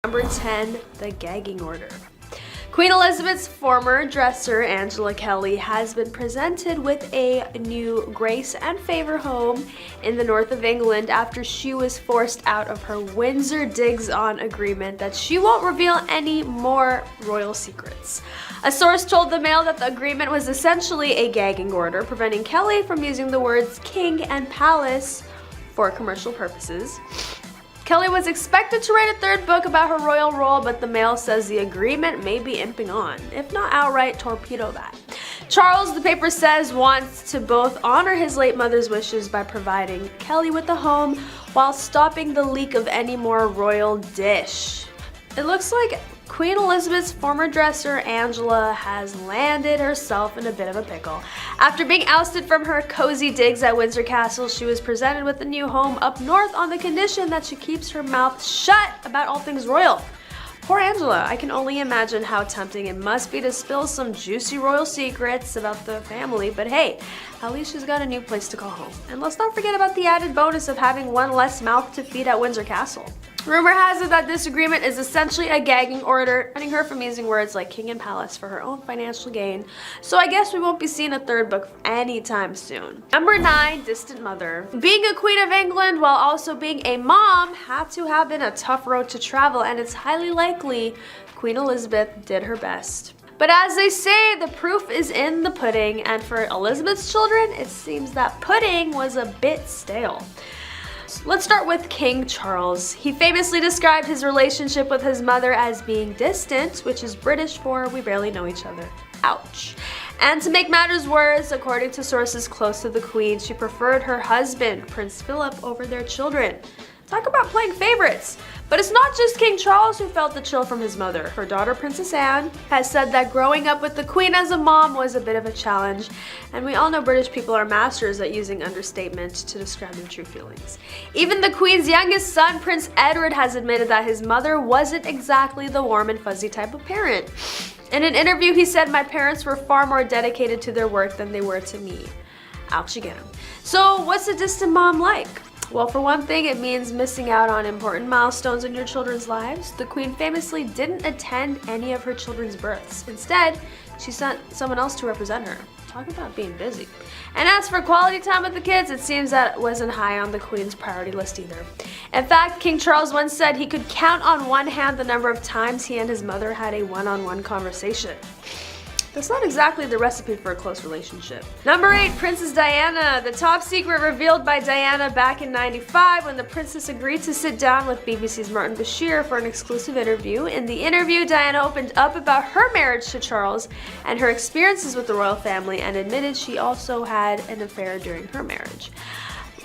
Number 10, the gagging order. Queen Elizabeth's former dresser, Angela Kelly, has been presented with a new grace and favor home in the north of England after she was forced out of her Windsor digs-on agreement that she won't reveal any more royal secrets. A source told the Mail that the agreement was essentially a gagging order, preventing Kelly from using the words king and palace for commercial purposes. Kelly was expected to write a third book about her royal role, but the Mail says the agreement may be imping on, if not outright torpedo that. Charles, the paper says, wants to both honor his late mother's wishes by providing Kelly with a home while stopping the leak of any more royal dish. It looks like Queen Elizabeth's former dresser, Angela, has landed herself in a bit of a pickle. After being ousted from her cozy digs at Windsor Castle, she was presented with a new home up north on the condition that she keeps her mouth shut about all things royal. Poor Angela, I can only imagine how tempting it must be to spill some juicy royal secrets about the family, but hey, at least she's got a new place to call home. And let's not forget about the added bonus of having one less mouth to feed at Windsor Castle. Rumor has it that this agreement is essentially a gagging order, preventing her from using words like king and palace for her own financial gain. So I guess we won't be seeing a third book anytime soon. Number 9, distant mother. Being a queen of England while also being a mom had to have been a tough road to travel, and it's highly likely Queen Elizabeth did her best. But as they say, the proof is in the pudding, and for Elizabeth's children, it seems that pudding was a bit stale. Let's start with King Charles. He famously described his relationship with his mother as being distant, which is British for we barely know each other. Ouch. And to make matters worse, according to sources close to the Queen, she preferred her husband, Prince Philip, over their children. Talk about playing favorites. But it's not just King Charles who felt the chill from his mother. Her daughter, Princess Anne, has said that growing up with the Queen as a mom was a bit of a challenge, and we all know British people are masters at using understatement to describe their true feelings. Even the Queen's youngest son, Prince Edward, has admitted that his mother wasn't exactly the warm and fuzzy type of parent. In an interview, he said, "My parents were far more dedicated to their work than they were to me." Ouch again. So what's a distant mom like? Well, for one thing, it means missing out on important milestones in your children's lives. The Queen famously didn't attend any of her children's births. Instead, she sent someone else to represent her. Talk about being busy. And as for quality time with the kids, it seems that it wasn't high on the Queen's priority list either. In fact, King Charles once said he could count on one hand the number of times he and his mother had a one-on-one conversation. That's not exactly the recipe for a close relationship. Number 8, Princess Diana. The top secret revealed by Diana back in '95 when the princess agreed to sit down with BBC's Martin Bashir for an exclusive interview. In the interview, Diana opened up about her marriage to Charles and her experiences with the royal family, and admitted she also had an affair during her marriage.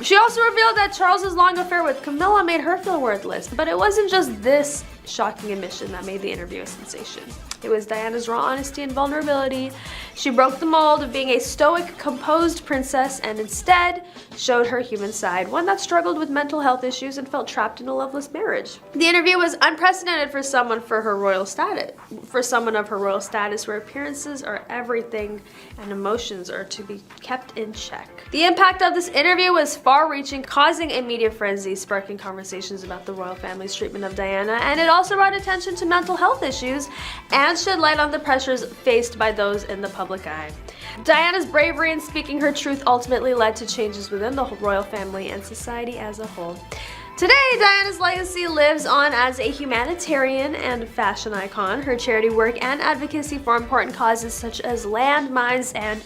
She also revealed that Charles's long affair with Camilla made her feel worthless, but it wasn't just this shocking admission that made the interview a sensation. It was Diana's raw honesty and vulnerability. She broke the mold of being a stoic, composed princess and instead showed her human side, one that struggled with mental health issues and felt trapped in a loveless marriage. The interview was unprecedented for someone of her royal status, where appearances are everything and emotions are to be kept in check. The impact of this interview was far-reaching, causing a media frenzy, sparking conversations about the royal family's treatment of Diana, and it also brought attention to mental health issues and shed light on the pressures faced by those in the public eye. Diana's bravery in speaking her truth ultimately led to changes within the royal family and society as a whole. Today, Diana's legacy lives on as a humanitarian and fashion icon. Her charity work and advocacy for important causes such as landmines and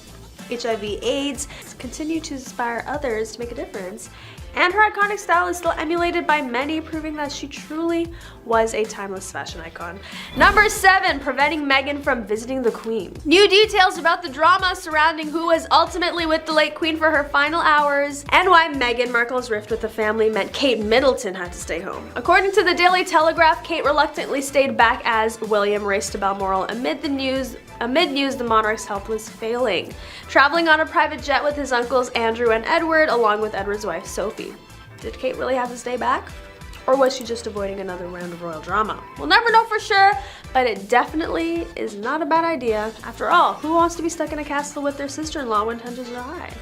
HIV/AIDS continue to inspire others to make a difference. And her iconic style is still emulated by many, proving that she truly was a timeless fashion icon. Number 7, preventing Meghan from visiting the Queen. New details about the drama surrounding who was ultimately with the late Queen for her final hours, and why Meghan Markle's rift with the family meant Kate Middleton had to stay home. According to the Daily Telegraph, Kate reluctantly stayed back as William raced to Balmoral amid news the monarch's health was failing, traveling on a private jet with his uncles Andrew and Edward, along with Edward's wife Sophie. Did Kate really have to stay back? Or was she just avoiding another round of royal drama? We'll never know for sure, but it definitely is not a bad idea. After all, who wants to be stuck in a castle with their sister-in-law when tensions are high?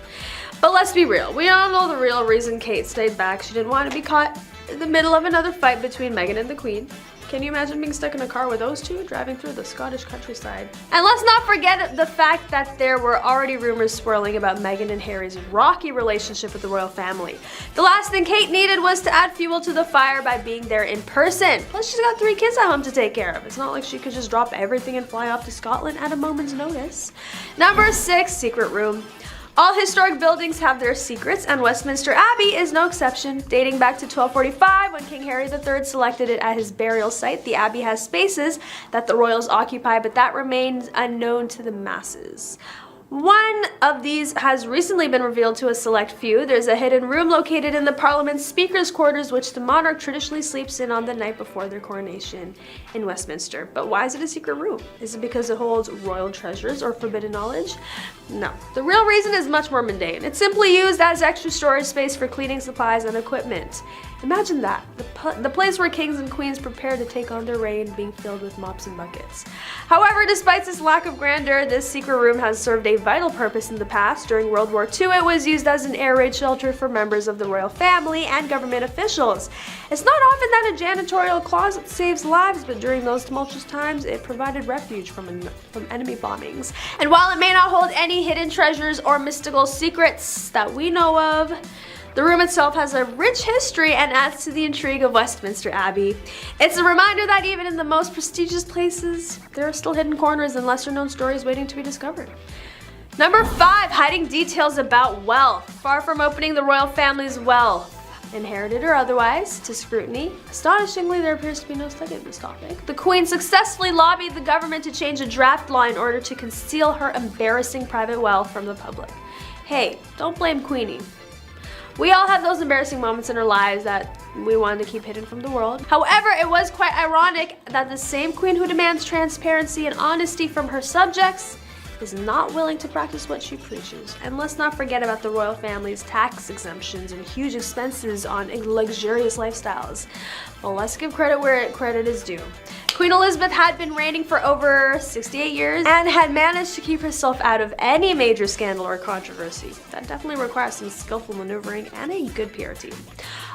But let's be real, we all know the real reason Kate stayed back. She didn't want to be caught in the middle of another fight between Meghan and the Queen. Can you imagine being stuck in a car with those two driving through the Scottish countryside? And let's not forget the fact that there were already rumors swirling about Meghan and Harry's rocky relationship with the royal family. The last thing Kate needed was to add fuel to the fire by being there in person. Plus, she's got 3 kids at home to take care of. It's not like she could just drop everything and fly off to Scotland at a moment's notice. Number 6, secret room. All historic buildings have their secrets, and Westminster Abbey is no exception. Dating back to 1245, when King Harry III selected it as his burial site, the Abbey has spaces that the royals occupy, but that remains unknown to the masses. One of these has recently been revealed to a select few. There's a hidden room located in the Parliament's Speaker's quarters, which the monarch traditionally sleeps in on the night before their coronation in Westminster. But why is it a secret room? Is it because it holds royal treasures or forbidden knowledge? No. The real reason is much more mundane. It's simply used as extra storage space for cleaning supplies and equipment. Imagine that, the place where kings and queens prepare to take on their reign being filled with mops and buckets. However, despite this lack of grandeur, this secret room has served a vital purpose in the past. During World War II, it was used as an air raid shelter for members of the royal family and government officials. It's not often that a janitorial closet saves lives, but during those tumultuous times, it provided refuge from enemy bombings. And while it may not hold any hidden treasures or mystical secrets that we know of, the room itself has a rich history and adds to the intrigue of Westminster Abbey. It's a reminder that even in the most prestigious places, there are still hidden corners and lesser-known stories waiting to be discovered. Number 5, hiding details about wealth. Far from opening the royal family's wealth, inherited or otherwise, to scrutiny, astonishingly, there appears to be no study of this topic. The Queen successfully lobbied the government to change a draft law in order to conceal her embarrassing private wealth from the public. Hey, don't blame Queenie. We all have those embarrassing moments in our lives that we wanted to keep hidden from the world. However, it was quite ironic that the same queen who demands transparency and honesty from her subjects is not willing to practice what she preaches. And let's not forget about the royal family's tax exemptions and huge expenses on luxurious lifestyles. Well, let's give credit where credit is due. Queen Elizabeth had been reigning for over 68 years and had managed to keep herself out of any major scandal or controversy. That definitely requires some skillful maneuvering and a good PR team.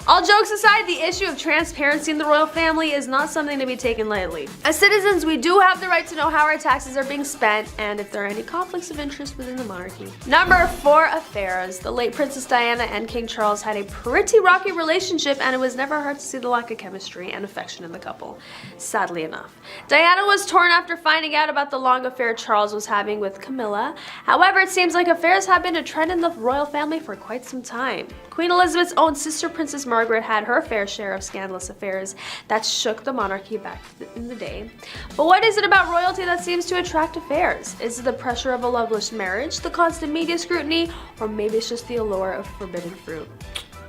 All jokes aside, the issue of transparency in the royal family is not something to be taken lightly. As citizens, we do have the right to know how our taxes are being spent and if there are any conflicts of interest within the monarchy. Number 4, affairs. The late Princess Diana and King Charles had a pretty rocky relationship, and it was never hard to see the lack of chemistry and affection in the couple, sadly enough. Diana was torn after finding out about the long affair Charles was having with Camilla. However, it seems like affairs have been a trend in the royal family for quite some time. Queen Elizabeth's own sister, Princess Margaret, had her fair share of scandalous affairs that shook the monarchy back in the day. But what is it about royalty that seems to attract affairs? Is it the pressure of a loveless marriage, the constant media scrutiny, or maybe it's just the allure of forbidden fruit?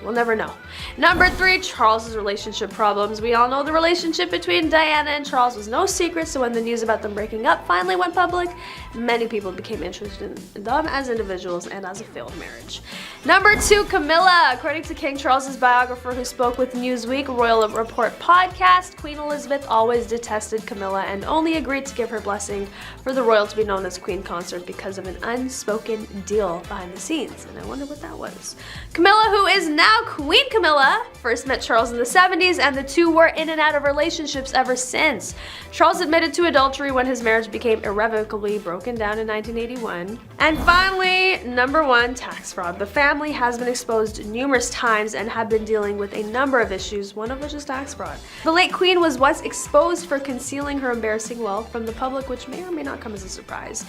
We'll never know. Number 3, Charles's relationship problems. We all know the relationship between Diana and Charles was no secret, so when the news about them breaking up finally went public, many people became interested in them as individuals and as a failed marriage. Number 2, Camilla. According to King Charles's biographer who spoke with Newsweek Royal Report podcast, Queen Elizabeth always detested Camilla and only agreed to give her blessing for the royal to be known as Queen Consort because of an unspoken deal behind the scenes. And I wonder what that was. Camilla, who is now Queen Camilla, first met Charles in the 70s, and the two were in and out of relationships ever since. Charles admitted to adultery when his marriage became irrevocably broken down in 1981. And finally, number 1, tax fraud. The family has been exposed numerous times and have been dealing with a number of issues, one of which is tax fraud. The late queen was once exposed for concealing her embarrassing wealth from the public, which may or may not come as a surprise.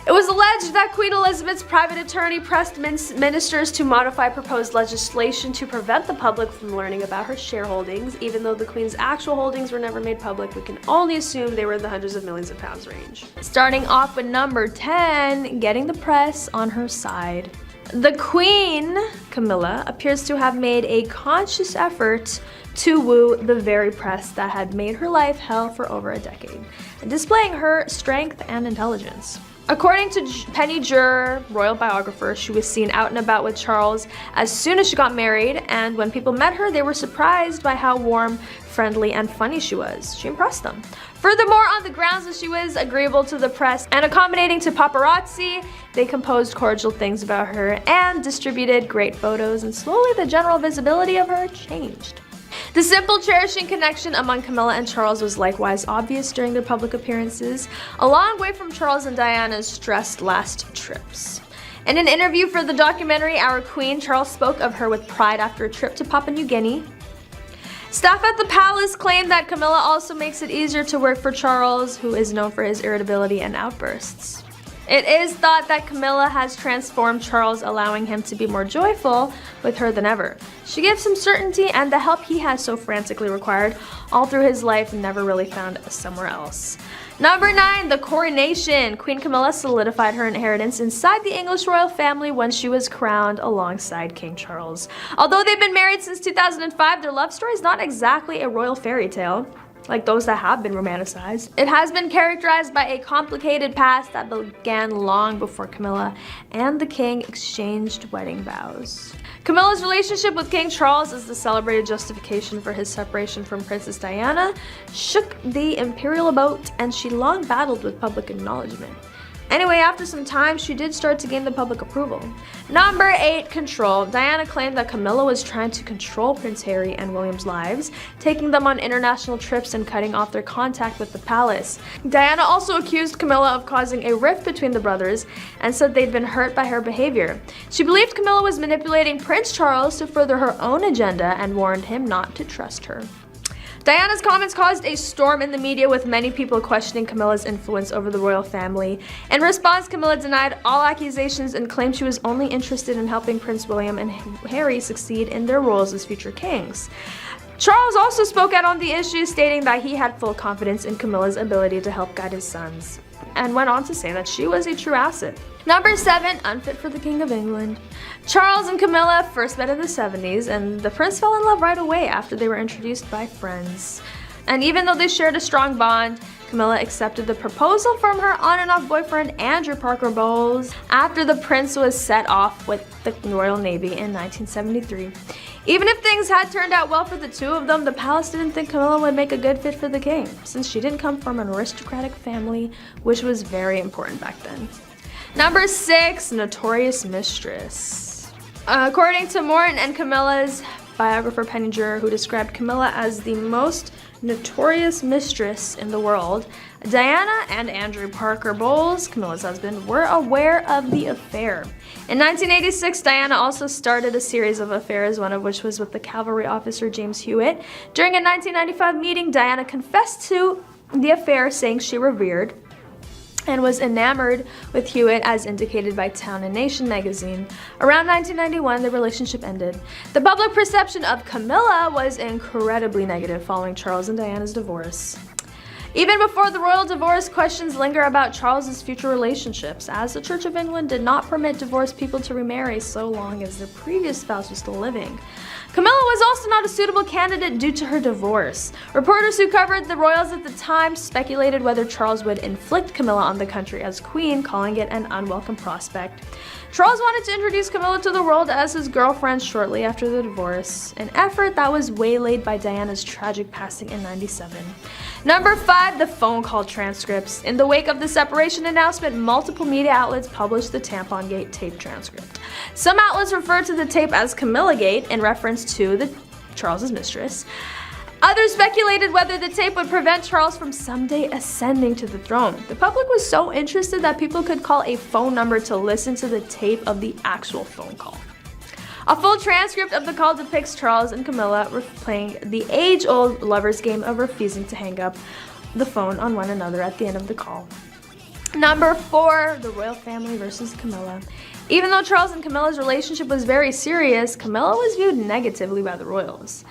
It was alleged that Queen Elizabeth's private attorney pressed ministers to modify proposed legislation to prevent the public from learning about her shareholdings. Even though the Queen's actual holdings were never made public, we can only assume they were in the hundreds of millions of pounds range. Starting off with number 10, getting the press on her side. The Queen, Camilla, appears to have made a conscious effort to woo the very press that had made her life hell for over a decade, displaying her strength and intelligence. According to Penny Juror, royal biographer, she was seen out and about with Charles as soon as she got married, and when people met her, they were surprised by how warm, friendly, and funny she was. She impressed them. Furthermore, on the grounds that she was agreeable to the press and accommodating to paparazzi, they composed cordial things about her and distributed great photos, and slowly the general visibility of her changed. The simple, cherishing connection among Camilla and Charles was likewise obvious during their public appearances, a long way from Charles and Diana's stressed last trips. In an interview for the documentary Our Queen, Charles spoke of her with pride after a trip to Papua New Guinea. Staff at the palace claimed that Camilla also makes it easier to work for Charles, who is known for his irritability and outbursts. It is thought that Camilla has transformed Charles, allowing him to be more joyful with her than ever. She gives him certainty and the help he has so frantically required all through his life, never really found somewhere else. Number 9, the coronation. Queen Camilla solidified her inheritance inside the English royal family when she was crowned alongside King Charles. Although they've been married since 2005, their love story is not exactly a royal fairy tale like those that have been romanticized. It has been characterized by a complicated past that began long before Camilla and the king exchanged wedding vows. Camilla's relationship with King Charles, as the celebrated justification for his separation from Princess Diana, shook the imperial boat, and she long battled with public acknowledgement. Anyway, after some time, she did start to gain the public approval. Number 8, control. Diana claimed that Camilla was trying to control Prince Harry and William's lives, taking them on international trips and cutting off their contact with the palace. Diana also accused Camilla of causing a rift between the brothers and said they'd been hurt by her behavior. She believed Camilla was manipulating Prince Charles to further her own agenda and warned him not to trust her. Diana's comments caused a storm in the media, with many people questioning Camilla's influence over the royal family. In response, Camilla denied all accusations and claimed she was only interested in helping Prince William and Harry succeed in their roles as future kings. Charles also spoke out on the issue, stating that he had full confidence in Camilla's ability to help guide his sons, and went on to say that she was a true asset. Number 7, unfit for the King of England. Charles and Camilla first met in the 70s, and the prince fell in love right away after they were introduced by friends. And even though they shared a strong bond, Camilla accepted the proposal from her on and off boyfriend Andrew Parker Bowles after the prince was set off with the Royal Navy in 1973. Even if things had turned out well for the two of them, the palace didn't think Camilla would make a good fit for the king, since she didn't come from an aristocratic family, which was very important back then. Number 6, notorious mistress. According to Morton and Camilla's biographer Penninger, who described Camilla as the most notorious mistress in the world, Diana and Andrew Parker Bowles, Camilla's husband, were aware of the affair. In 1986, Diana also started a series of affairs, one of which was with the cavalry officer James Hewitt. During a 1995 meeting, Diana confessed to the affair, saying she revered and was enamored with Hewitt, as indicated by Town and Nation magazine. Around 1991, the relationship ended. The public perception of Camilla was incredibly negative following Charles and Diana's divorce. Even before the royal divorce, questions linger about Charles's future relationships, as the Church of England did not permit divorced people to remarry so long as their previous spouse was still living. Camilla was also not a suitable candidate due to her divorce. Reporters who covered the royals at the time speculated whether Charles would inflict Camilla on the country as queen, calling it an unwelcome prospect. Charles wanted to introduce Camilla to the world as his girlfriend shortly after the divorce, an effort that was waylaid by Diana's tragic passing in '97. Number 5, the phone call transcripts. In the wake of the separation announcement, multiple media outlets published the Tampon-gate tape transcript. Some outlets referred to the tape as Camilla-gate in reference to Charles's mistress. Others speculated whether the tape would prevent Charles from someday ascending to the throne. The public was so interested that people could call a phone number to listen to the tape of the actual phone call. A full transcript of the call depicts Charles and Camilla playing the age-old lover's game of refusing to hang up the phone on one another at the end of the call. Number 4, the royal family versus Camilla. Even though Charles and Camilla's relationship was very serious, Camilla was viewed negatively by the royals.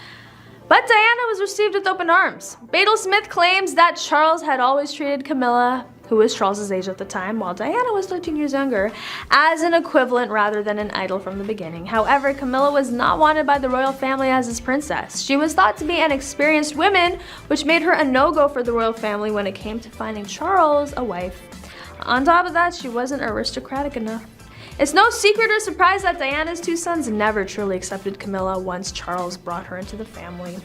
But Diana was received with open arms. Badal Smith claims that Charles had always treated Camilla, who was Charles's age at the time, while Diana was 13 years younger, as an equivalent rather than an idol from the beginning. However, Camilla was not wanted by the royal family as his princess. She was thought to be an experienced woman, which made her a no-go for the royal family when it came to finding Charles a wife. On top of that, she wasn't aristocratic enough. It's no secret or surprise that Diana's two sons never truly accepted Camilla once Charles brought her into the family.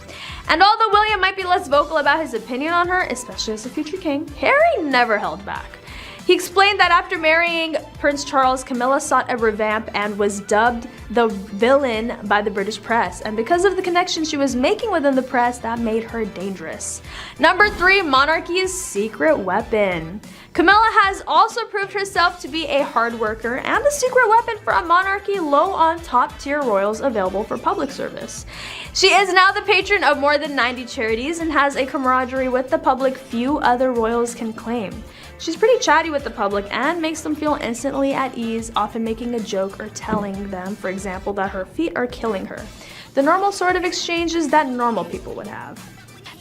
And although William might be less vocal about his opinion on her, especially as a future king, Harry never held back. He explained that after marrying Prince Charles, Camilla sought a revamp and was dubbed the villain by the British press. And because of the connection she was making within the press, that made her dangerous. Number 3, monarchy's secret weapon. Camilla has also proved herself to be a hard worker and a secret weapon for a monarchy low on top-tier royals available for public service. She is now the patron of more than 90 charities and has a camaraderie with the public few other royals can claim. She's pretty chatty with the public and makes them feel instantly at ease, often making a joke or telling them, for example, that her feet are killing her. The normal sort of exchanges that normal people would have.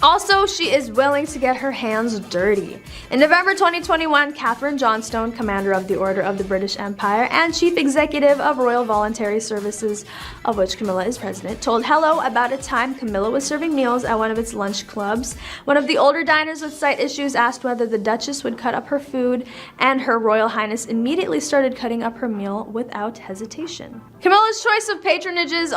Also, she is willing to get her hands dirty. In November 2021, Catherine Johnstone, Commander of the Order of the British Empire and Chief Executive of Royal Voluntary Services, of which Camilla is president, told Hello about a time Camilla was serving meals at one of its lunch clubs. One of the older diners with sight issues asked whether the Duchess would cut up her food, and Her Royal Highness immediately started cutting up her meal without hesitation. Camilla's choice of patronages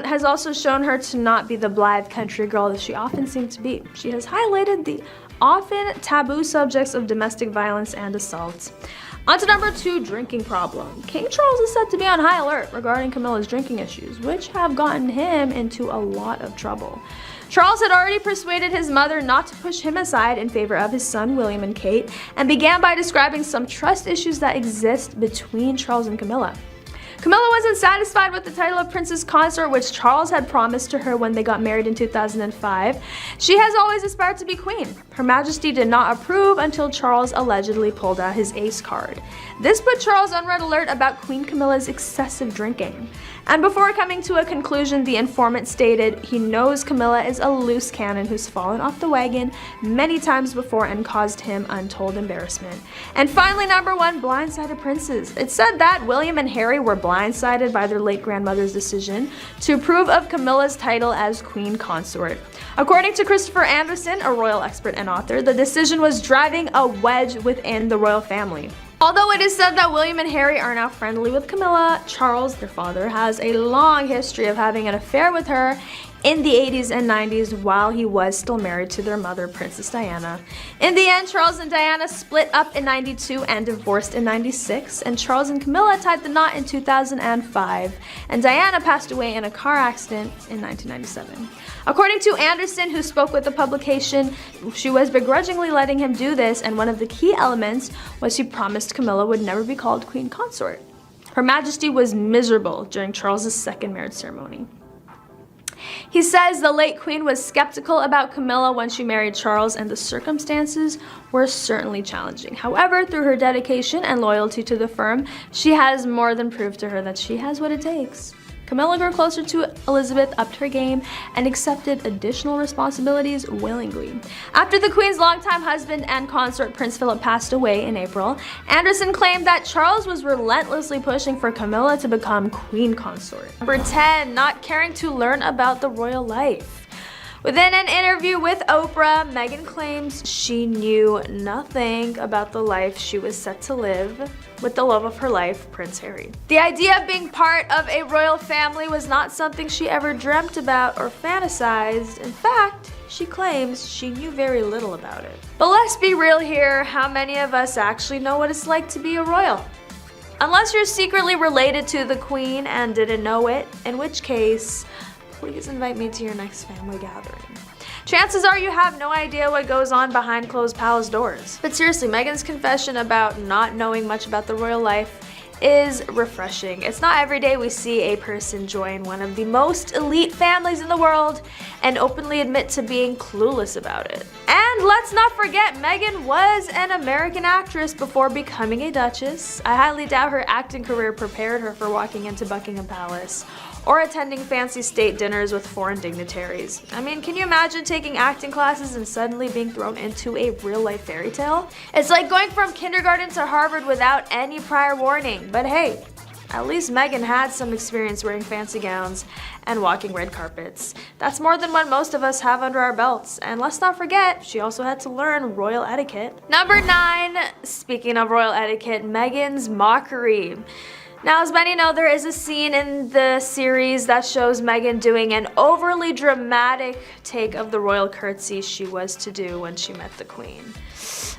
has also shown her to not be the blithe country girl that she often seemed to be. She has highlighted the often taboo subjects of domestic violence and assault. On to number 2, drinking problem. King Charles is said to be on high alert regarding Camilla's drinking issues, which have gotten him into a lot of trouble. Charles had already persuaded his mother not to push him aside in favor of his son William and Kate, and began by describing some trust issues that exist between Charles and Camilla. Camilla wasn't satisfied with the title of Princess Consort, which Charles had promised to her when they got married in 2005. She has always aspired to be queen. Her Majesty did not approve until Charles allegedly pulled out his ace card. This put Charles on red alert about Queen Camilla's excessive drinking. And before coming to a conclusion, the informant stated he knows Camilla is a loose cannon who's fallen off the wagon many times before and caused him untold embarrassment. And finally, number 1, blindsided princes. It's said that William and Harry were blindsided by their late grandmother's decision to approve of Camilla's title as Queen Consort. According to Christopher Anderson, a royal expert and author, the decision was driving a wedge within the royal family. Although it is said that William and Harry are now friendly with Camilla, Charles, their father, has a long history of having an affair with her in the 80s and 90s while he was still married to their mother, Princess Diana. In the end, Charles and Diana split up in 92 and divorced in 96, and Charles and Camilla tied the knot in 2005, and Diana passed away in a car accident in 1997. According to Anderson, who spoke with the publication, she was begrudgingly letting him do this, and one of the key elements was he promised Camilla would never be called Queen Consort. Her Majesty was miserable during Charles's second marriage ceremony. He says the late queen was skeptical about Camilla when she married Charles, and the circumstances were certainly challenging. However, through her dedication and loyalty to the firm, she has more than proved to her that she has what it takes. Camilla grew closer to Elizabeth, upped her game, and accepted additional responsibilities willingly. After the Queen's longtime husband and consort Prince Philip passed away in April, Anderson claimed that Charles was relentlessly pushing for Camilla to become Queen Consort. Number 10, not caring to learn about the royal life. Within an interview with Oprah, Meghan claims she knew nothing about the life she was set to live with the love of her life, Prince Harry. The idea of being part of a royal family was not something she ever dreamt about or fantasized. In fact, she claims she knew very little about it. But let's be real here, how many of us actually know what it's like to be a royal? Unless you're secretly related to the Queen and didn't know it, in which case, please invite me to your next family gathering. Chances are you have no idea what goes on behind closed palace doors. But seriously, Meghan's confession about not knowing much about the royal life is refreshing. It's not every day we see a person join one of the most elite families in the world and openly admit to being clueless about it. And let's not forget, Meghan was an American actress before becoming a duchess. I highly doubt her acting career prepared her for walking into Buckingham Palace or attending fancy state dinners with foreign dignitaries. I mean, can you imagine taking acting classes and suddenly being thrown into a real-life fairy tale? It's like going from kindergarten to Harvard without any prior warning. But hey, at least Meghan had some experience wearing fancy gowns and walking red carpets. That's more than what most of us have under our belts. And let's not forget, she also had to learn royal etiquette. Number 9, speaking of royal etiquette, Meghan's mockery. Now, as many know, there is a scene in the series that shows Meghan doing an overly dramatic take of the royal curtsy she was to do when she met the Queen.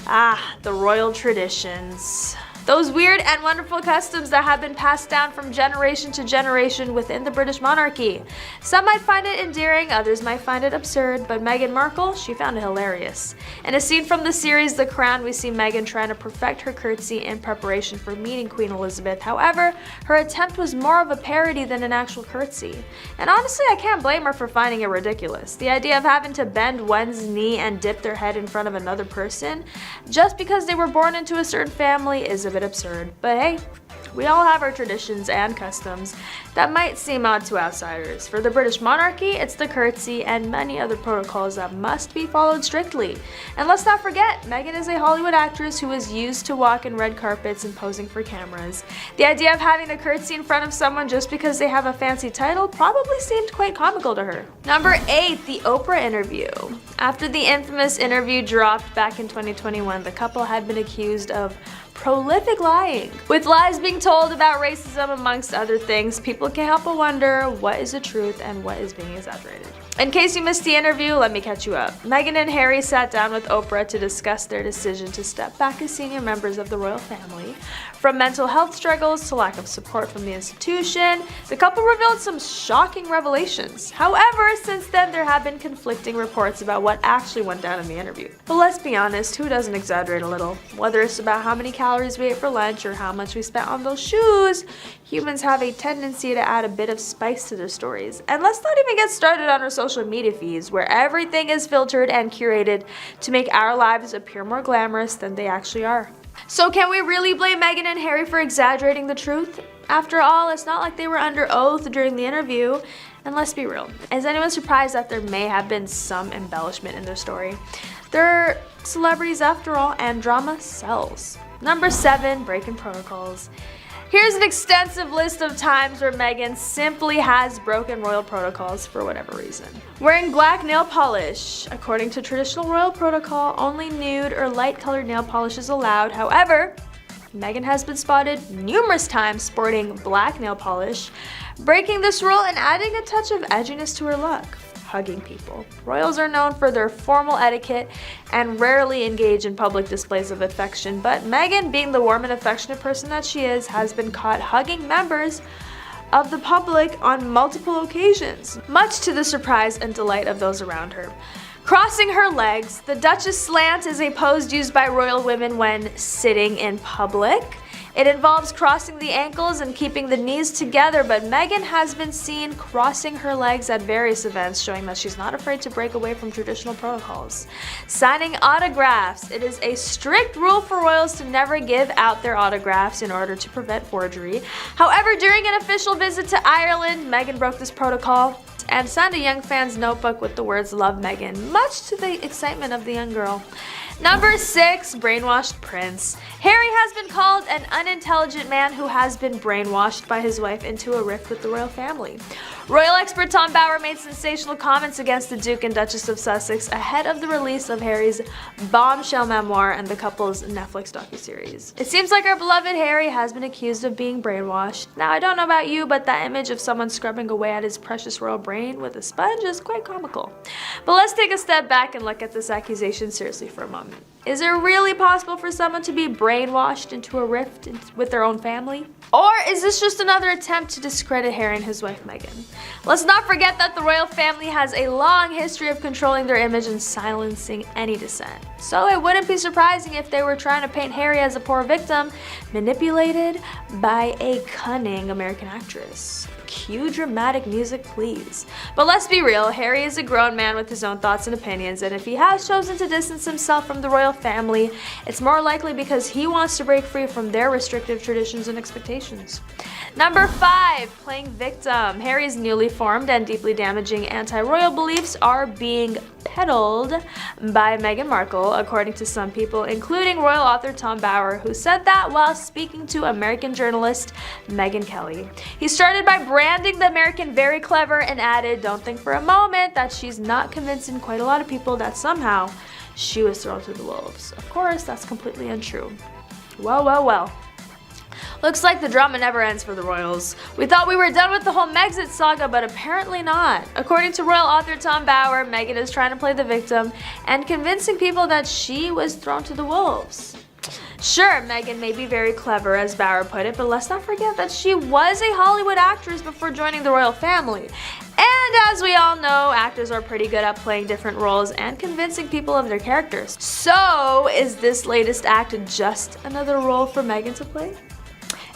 Ah, the royal traditions. Those weird and wonderful customs that have been passed down from generation to generation within the British monarchy. Some might find it endearing, others might find it absurd, but Meghan Markle, she found it hilarious. In a scene from the series The Crown, we see Meghan trying to perfect her curtsy in preparation for meeting Queen Elizabeth. However, her attempt was more of a parody than an actual curtsy. And honestly, I can't blame her for finding it ridiculous. The idea of having to bend one's knee and dip their head in front of another person just because they were born into a certain family is a bit absurd, but hey, we all have our traditions and customs that might seem odd to outsiders. For the British monarchy, it's the curtsy and many other protocols that must be followed strictly. And let's not forget, Meghan is a Hollywood actress who is used to walk in red carpets and posing for cameras. The idea of having the curtsy in front of someone just because they have a fancy title probably seemed quite comical to her. Number 8, the Oprah interview. After the infamous interview dropped back in 2021, the couple had been accused of prolific lying. With lies being told about racism amongst other things, people can't help but wonder what is the truth and what is being exaggerated. In case you missed the interview, let me catch you up. Meghan and Harry sat down with Oprah to discuss their decision to step back as senior members of the royal family. From mental health struggles to lack of support from the institution, the couple revealed some shocking revelations. However, since then there have been conflicting reports about what actually went down in the interview. But let's be honest, who doesn't exaggerate a little? Whether it's about how many calories we ate for lunch or how much we spent on those shoes, humans have a tendency to add a bit of spice to their stories. And let's not even get started on our social media feeds, where everything is filtered and curated to make our lives appear more glamorous than they actually are. So can we really blame Meghan and Harry for exaggerating the truth? After all, it's not like they were under oath during the interview. And let's be real, is anyone surprised that there may have been some embellishment in their story? They're celebrities after all, and drama sells. Number 7, breaking protocols. Here's an extensive list of times where Meghan simply has broken royal protocols for whatever reason. Wearing black nail polish. According to traditional royal protocol, only nude or light colored nail polish is allowed. However, Meghan has been spotted numerous times sporting black nail polish, breaking this rule and adding a touch of edginess to her look. Hugging people. Royals are known for their formal etiquette and rarely engage in public displays of affection, but Meghan, being the warm and affectionate person that she is, has been caught hugging members of the public on multiple occasions, much to the surprise and delight of those around her. Crossing her legs. The Duchess slant is a pose used by royal women when sitting in public. It involves crossing the ankles and keeping the knees together, but Meghan has been seen crossing her legs at various events, showing that she's not afraid to break away from traditional protocols. Signing autographs. It is a strict rule for royals to never give out their autographs in order to prevent forgery. However, during an official visit to Ireland, Meghan broke this protocol and signed a young fan's notebook with the words "Love Meghan," much to the excitement of the young girl. Number 6, brainwashed prince. Harry has been called an unintelligent man who has been brainwashed by his wife into a rift with the royal family. Royal expert Tom Bower made sensational comments against the Duke and Duchess of Sussex ahead of the release of Harry's bombshell memoir and the couple's Netflix docuseries. It seems like our beloved Harry has been accused of being brainwashed. Now, I don't know about you, but that image of someone scrubbing away at his precious royal brain with a sponge is quite comical. But let's take a step back and look at this accusation seriously for a moment. Is it really possible for someone to be brainwashed into a rift with their own family? Or is this just another attempt to discredit Harry and his wife Meghan? Let's not forget that the royal family has a long history of controlling their image and silencing any dissent. So it wouldn't be surprising if they were trying to paint Harry as a poor victim, manipulated by a cunning American actress. Cue dramatic music, please. But let's be real, Harry is a grown man with his own thoughts and opinions, and if he has chosen to distance himself from the royal family, it's more likely because he wants to break free from their restrictive traditions and expectations. Number 5, playing victim. Harry's newly formed and deeply damaging anti-royal beliefs are being peddled by Meghan Markle, according to some people, including royal author Tom Bower, who said that while speaking to American journalist Megyn Kelly. He started by branding the American very clever and added, "Don't think for a moment that she's not convincing quite a lot of people that somehow she was thrown to the wolves." Of course, that's completely untrue. Well. Looks like the drama never ends for the royals. We thought we were done with the whole Megxit saga, but apparently not. According to royal author Tom Bower, Meghan is trying to play the victim and convincing people that she was thrown to the wolves. Sure, Meghan may be very clever, as Bauer put it, but let's not forget that she was a Hollywood actress before joining the royal family. And as we all know, actors are pretty good at playing different roles and convincing people of their characters. So, is this latest act just another role for Meghan to play?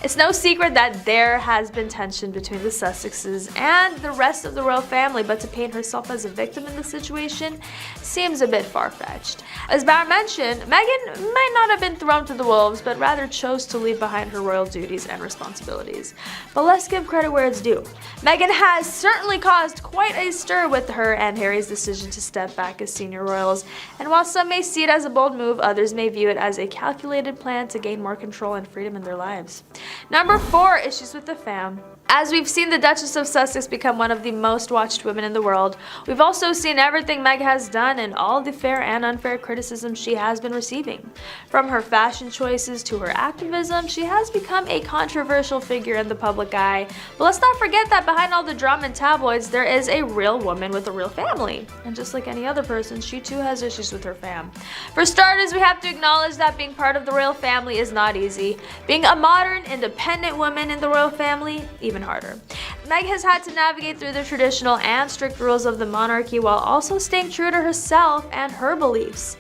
It's no secret that there has been tension between the Sussexes and the rest of the royal family, but to paint herself as a victim in this situation seems a bit far-fetched. As Bauer mentioned, Meghan might not have been thrown to the wolves, but rather chose to leave behind her royal duties and responsibilities. But let's give credit where it's due. Meghan has certainly caused quite a stir with her and Harry's decision to step back as senior royals, and while some may see it as a bold move, others may view it as a calculated plan to gain more control and freedom in their lives. Number 4, issues with the fam. As we've seen the Duchess of Sussex become one of the most watched women in the world, we've also seen everything Meg has done and all the fair and unfair criticism she has been receiving. From her fashion choices to her activism, she has become a controversial figure in the public eye. But let's not forget that behind all the drama and tabloids, there is a real woman with a real family. And just like any other person, she too has issues with her fam. For starters, we have to acknowledge that being part of the royal family is not easy. Being a modern, independent woman in the royal family, even harder. Meg has had to navigate through the traditional and strict rules of the monarchy while also staying true to herself and her beliefs.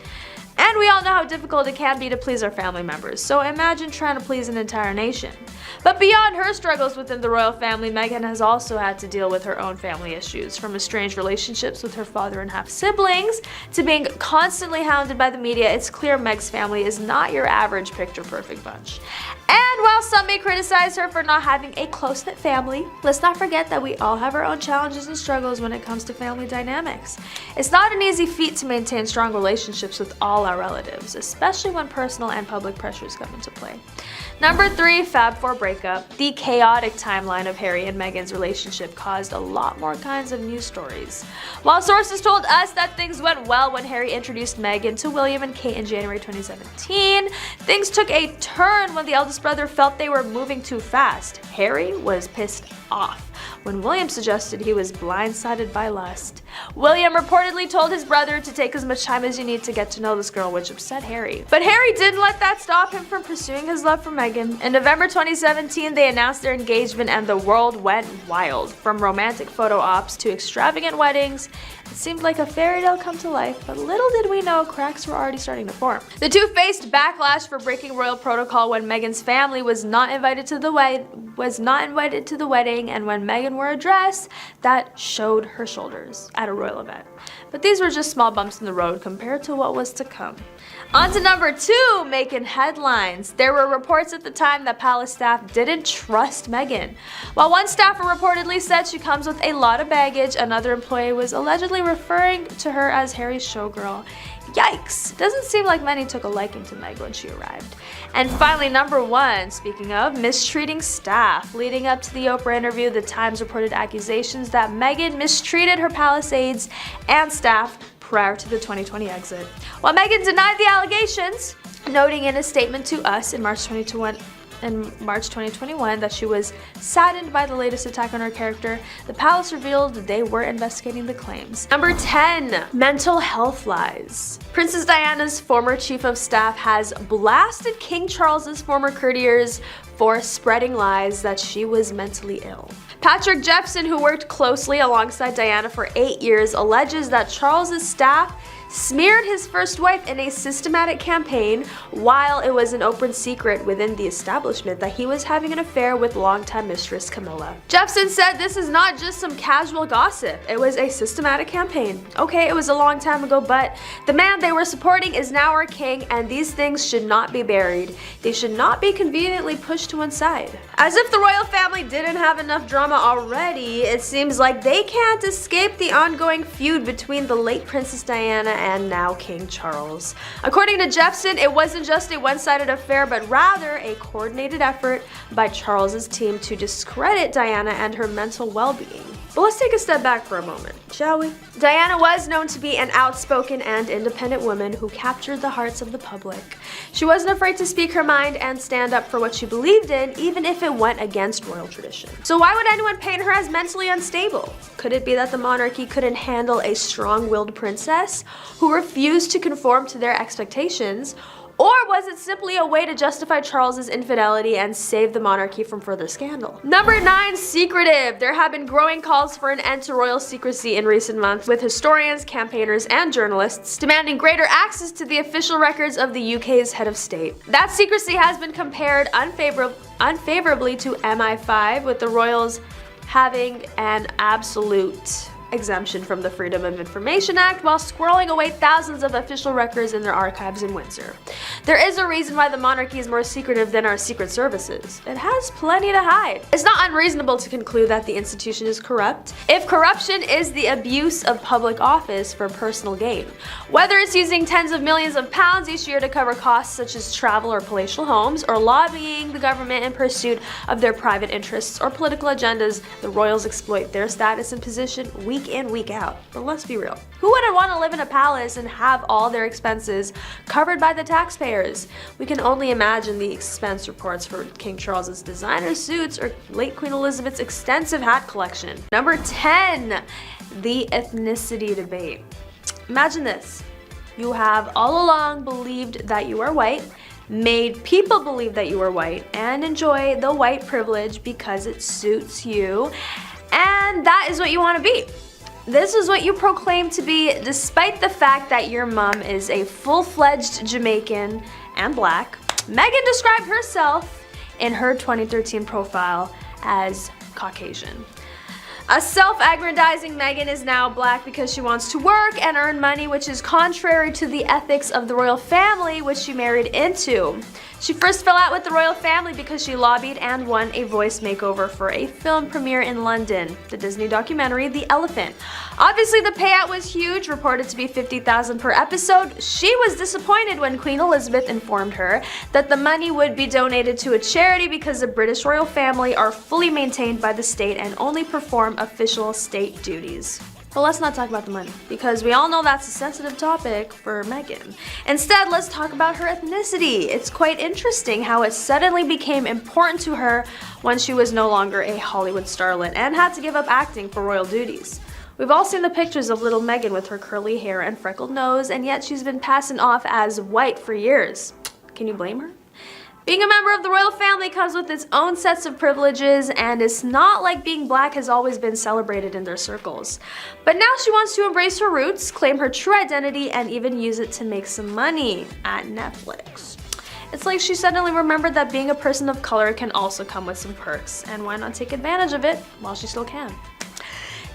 And we all know how difficult it can be to please our family members, so imagine trying to please an entire nation. But beyond her struggles within the royal family, Meghan has also had to deal with her own family issues, from estranged relationships with her father and half-siblings to being constantly hounded by the media. It's clear Meg's family is not your average picture-perfect bunch. And while some may criticize her for not having a close-knit family, let's not forget that we all have our own challenges and struggles when it comes to family dynamics. It's not an easy feat to maintain strong relationships with all our relatives, especially when personal and public pressures come into play. Number 3, Fab Four breakup. The chaotic timeline of Harry and Meghan's relationship caused a lot more kinds of news stories. While sources told us that things went well when Harry introduced Meghan to William and Kate in January 2017, things took a turn when the eldest brother felt they were moving too fast. Harry was pissed off when William suggested he was blindsided by lust. William reportedly told his brother to take as much time as you need to get to know this girl, which upset Harry. But Harry didn't let that stop him from pursuing his love for Meghan. In November 2017, they announced their engagement and the world went wild. From romantic photo ops to extravagant weddings, it seemed like a fairy tale come to life, but little did we know cracks were already starting to form. The two faced backlash for breaking royal protocol when Meghan's family was not invited to the wedding, and when Meghan wore a dress that showed her shoulders at a royal event. But these were just small bumps in the road compared to what was to come. On to number 2, making headlines. There were reports at the time that palace staff didn't trust Meghan. While one staffer reportedly said she comes with a lot of baggage, another employee was allegedly referring to her as Harry's showgirl. Yikes! Doesn't seem like many took a liking to Meg when she arrived. And finally, number 1, speaking of mistreating staff. Leading up to the Oprah interview, the Times reported accusations that Meghan mistreated her palace aides and staff prior to the 2020 exit. While Meghan denied the allegations, noting in a statement to us in March 2021 that she was saddened by the latest attack on her character, the palace revealed they were investigating the claims. Number 10, mental health lies. Princess Diana's former chief of staff has blasted King Charles's former courtiers for spreading lies that she was mentally ill. Patrick Jepson, who worked closely alongside Diana for 8 years, alleges that Charles's staff smeared his first wife in a systematic campaign while it was an open secret within the establishment that he was having an affair with longtime mistress Camilla. Jepson said this is not just some casual gossip, it was a systematic campaign. Okay, it was a long time ago, but the man they were supporting is now our king, and these things should not be buried. They should not be conveniently pushed to one side. As if the royal family didn't have enough drama already, it seems like they can't escape the ongoing feud between the late Princess Diana and now King Charles. According to Jepson, it wasn't just a one-sided affair, but rather a coordinated effort by Charles's team to discredit Diana and her mental well-being. But let's take a step back for a moment, shall we? Diana was known to be an outspoken and independent woman who captured the hearts of the public. She wasn't afraid to speak her mind and stand up for what she believed in, even if it went against royal tradition. So why would anyone paint her as mentally unstable? Could it be that the monarchy couldn't handle a strong-willed princess who refused to conform to their expectations? Or was it simply a way to justify Charles's infidelity and save the monarchy from further scandal? Number 9, secretive. There have been growing calls for an end to royal secrecy in recent months, with historians, campaigners, and journalists demanding greater access to the official records of the UK's head of state. That secrecy has been compared unfavorably to MI5, with the royals having an absolute exemption from the Freedom of Information Act while squirreling away thousands of official records in their archives in Windsor. There is a reason why the monarchy is more secretive than our secret services. It has plenty to hide. It's not unreasonable to conclude that the institution is corrupt if corruption is the abuse of public office for personal gain. Whether it's using tens of millions of pounds each year to cover costs such as travel or palatial homes, or lobbying the government in pursuit of their private interests or political agendas, the royals exploit their status and position week in, week out. But let's be real. Who wouldn't want to live in a palace and have all their expenses covered by the taxpayers? We can only imagine the expense reports for King Charles's designer suits or late Queen Elizabeth's extensive hat collection. Number 10, the ethnicity debate. Imagine this. You have all along believed that you are white, made people believe that you are white, and enjoy the white privilege because it suits you, and that is what you want to be. This is what you proclaim to be, despite the fact that your mom is a full-fledged Jamaican and black. Meghan described herself in her 2013 profile as Caucasian. A self-aggrandizing Meghan is now black because she wants to work and earn money, which is contrary to the ethics of the royal family, which she married into. She first fell out with the royal family because she lobbied and won a voice makeover for a film premiere in London, the Disney documentary The Elephant. Obviously the payout was huge, reported to be $50,000 per episode. She was disappointed when Queen Elizabeth informed her that the money would be donated to a charity because the British royal family are fully maintained by the state and only perform official state duties. But let's not talk about the money, because we all know that's a sensitive topic for Meghan. Instead, let's talk about her ethnicity. It's quite interesting how it suddenly became important to her when she was no longer a Hollywood starlet and had to give up acting for royal duties. We've all seen the pictures of little Meghan with her curly hair and freckled nose, and yet she's been passing off as white for years. Can you blame her? Being a member of the royal family comes with its own sets of privileges, and it's not like being black has always been celebrated in their circles. But now she wants to embrace her roots, claim her true identity, and even use it to make some money at Netflix. It's like she suddenly remembered that being a person of color can also come with some perks, and why not take advantage of it while she still can?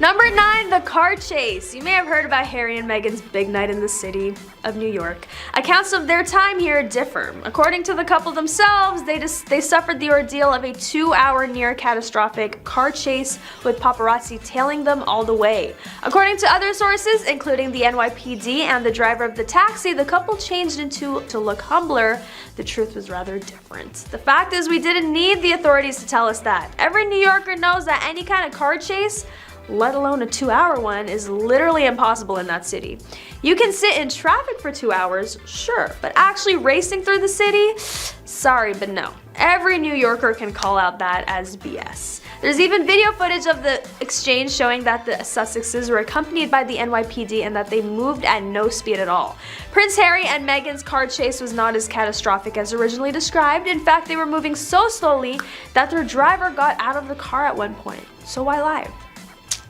Number 9, the car chase. You may have heard about Harry and Meghan's big night in the city of New York. Accounts of their time here differ. According to the couple themselves, they suffered the ordeal of a 2-hour near catastrophic car chase with paparazzi tailing them all the way. According to other sources, including the NYPD and the driver of the taxi, the couple changed to look humbler. The truth was rather different. The fact is, we didn't need the authorities to tell us that. Every New Yorker knows that any kind of car chase, let alone a 2-hour one, is literally impossible in that city. You can sit in traffic for 2 hours, sure, but actually racing through the city? Sorry, but no. Every New Yorker can call out that as BS. There's even video footage of the exchange showing that the Sussexes were accompanied by the NYPD and that they moved at no speed at all. Prince Harry and Meghan's car chase was not as catastrophic as originally described. In fact, they were moving so slowly that their driver got out of the car at one point. So why lie?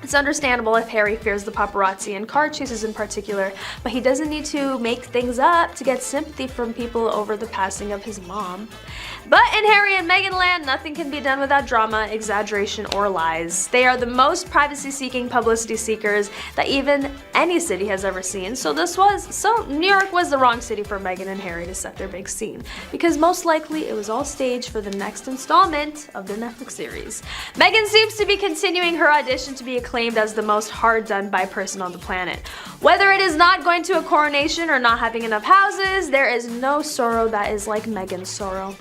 It's understandable if Harry fears the paparazzi and car chases in particular, but he doesn't need to make things up to get sympathy from people over the passing of his mom. But in Harry and Meghan land, nothing can be done without drama, exaggeration, or lies. They are the most privacy-seeking publicity seekers that even any city has ever seen, so New York was the wrong city for Meghan and Harry to set their big scene, because most likely it was all staged for the next installment of their Netflix series. Meghan seems to be continuing her audition to be acclaimed as the most hard-done-by person on the planet. Whether it is not going to a coronation or not having enough houses, there is no sorrow that is like Meghan's sorrow.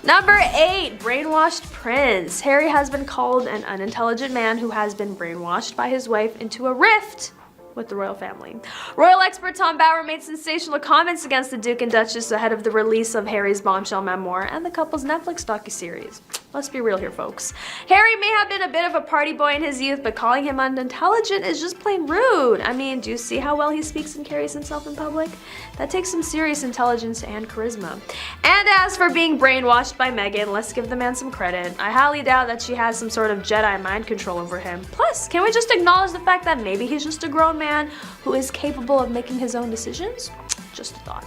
Number 8, brainwashed prince. Harry has been called an unintelligent man who has been brainwashed by his wife into a rift with the royal family. Royal expert Tom Bauer made sensational comments against the Duke and Duchess ahead of the release of Harry's bombshell memoir and the couple's Netflix docuseries. Let's be real here, folks. Harry may have been a bit of a party boy in his youth, but calling him unintelligent is just plain rude. I mean, do you see how well he speaks and carries himself in public? That takes some serious intelligence and charisma. And as for being brainwashed by Meghan, let's give the man some credit. I highly doubt that she has some sort of Jedi mind control over him. Plus, can we just acknowledge the fact that maybe he's just a grown man who is capable of making his own decisions? Just a thought.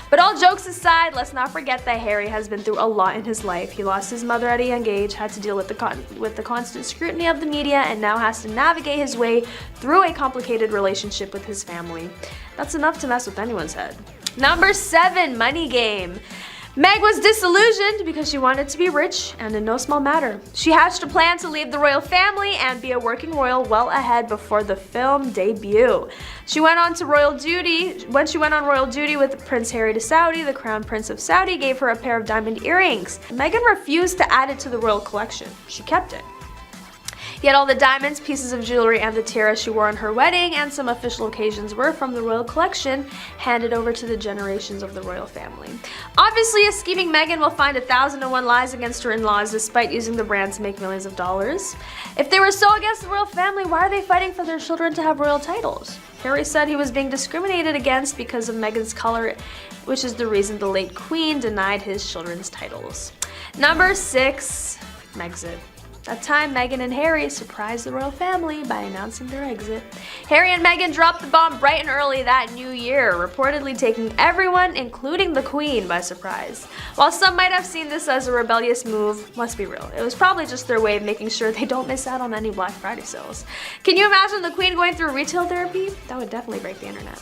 But all jokes aside, let's not forget that Harry has been through a lot in his life. He lost his mother at a young age, had to deal with the constant scrutiny of the media, and now has to navigate his way through a complicated relationship with his family. That's enough to mess with anyone's head. Number 7, money game. Meg was disillusioned because she wanted to be rich, and in no small matter. She hatched a plan to leave the royal family and be a working royal well ahead before the film debut. When she went on royal duty with Prince Harry to Saudi, the Crown Prince of Saudi gave her a pair of diamond earrings. Meghan refused to add it to the royal collection. She kept it. Yet all the diamonds, pieces of jewelry, and the tiara she wore on her wedding and some official occasions were from the royal collection, handed over to the generations of the royal family. Obviously, a scheming Meghan will find 1,001 lies against her in-laws despite using the brand to make millions of dollars. If they were so against the royal family, why are they fighting for their children to have royal titles? Harry said he was being discriminated against because of Meghan's color, which is the reason the late Queen denied his children's titles. Number 6, Megxit. That time, Meghan and Harry surprised the royal family by announcing their exit. Harry and Meghan dropped the bomb bright and early that new year, reportedly taking everyone, including the Queen, by surprise. While some might have seen this as a rebellious move, let's be real, it was probably just their way of making sure they don't miss out on any Black Friday sales. Can you imagine the Queen going through retail therapy? That would definitely break the internet.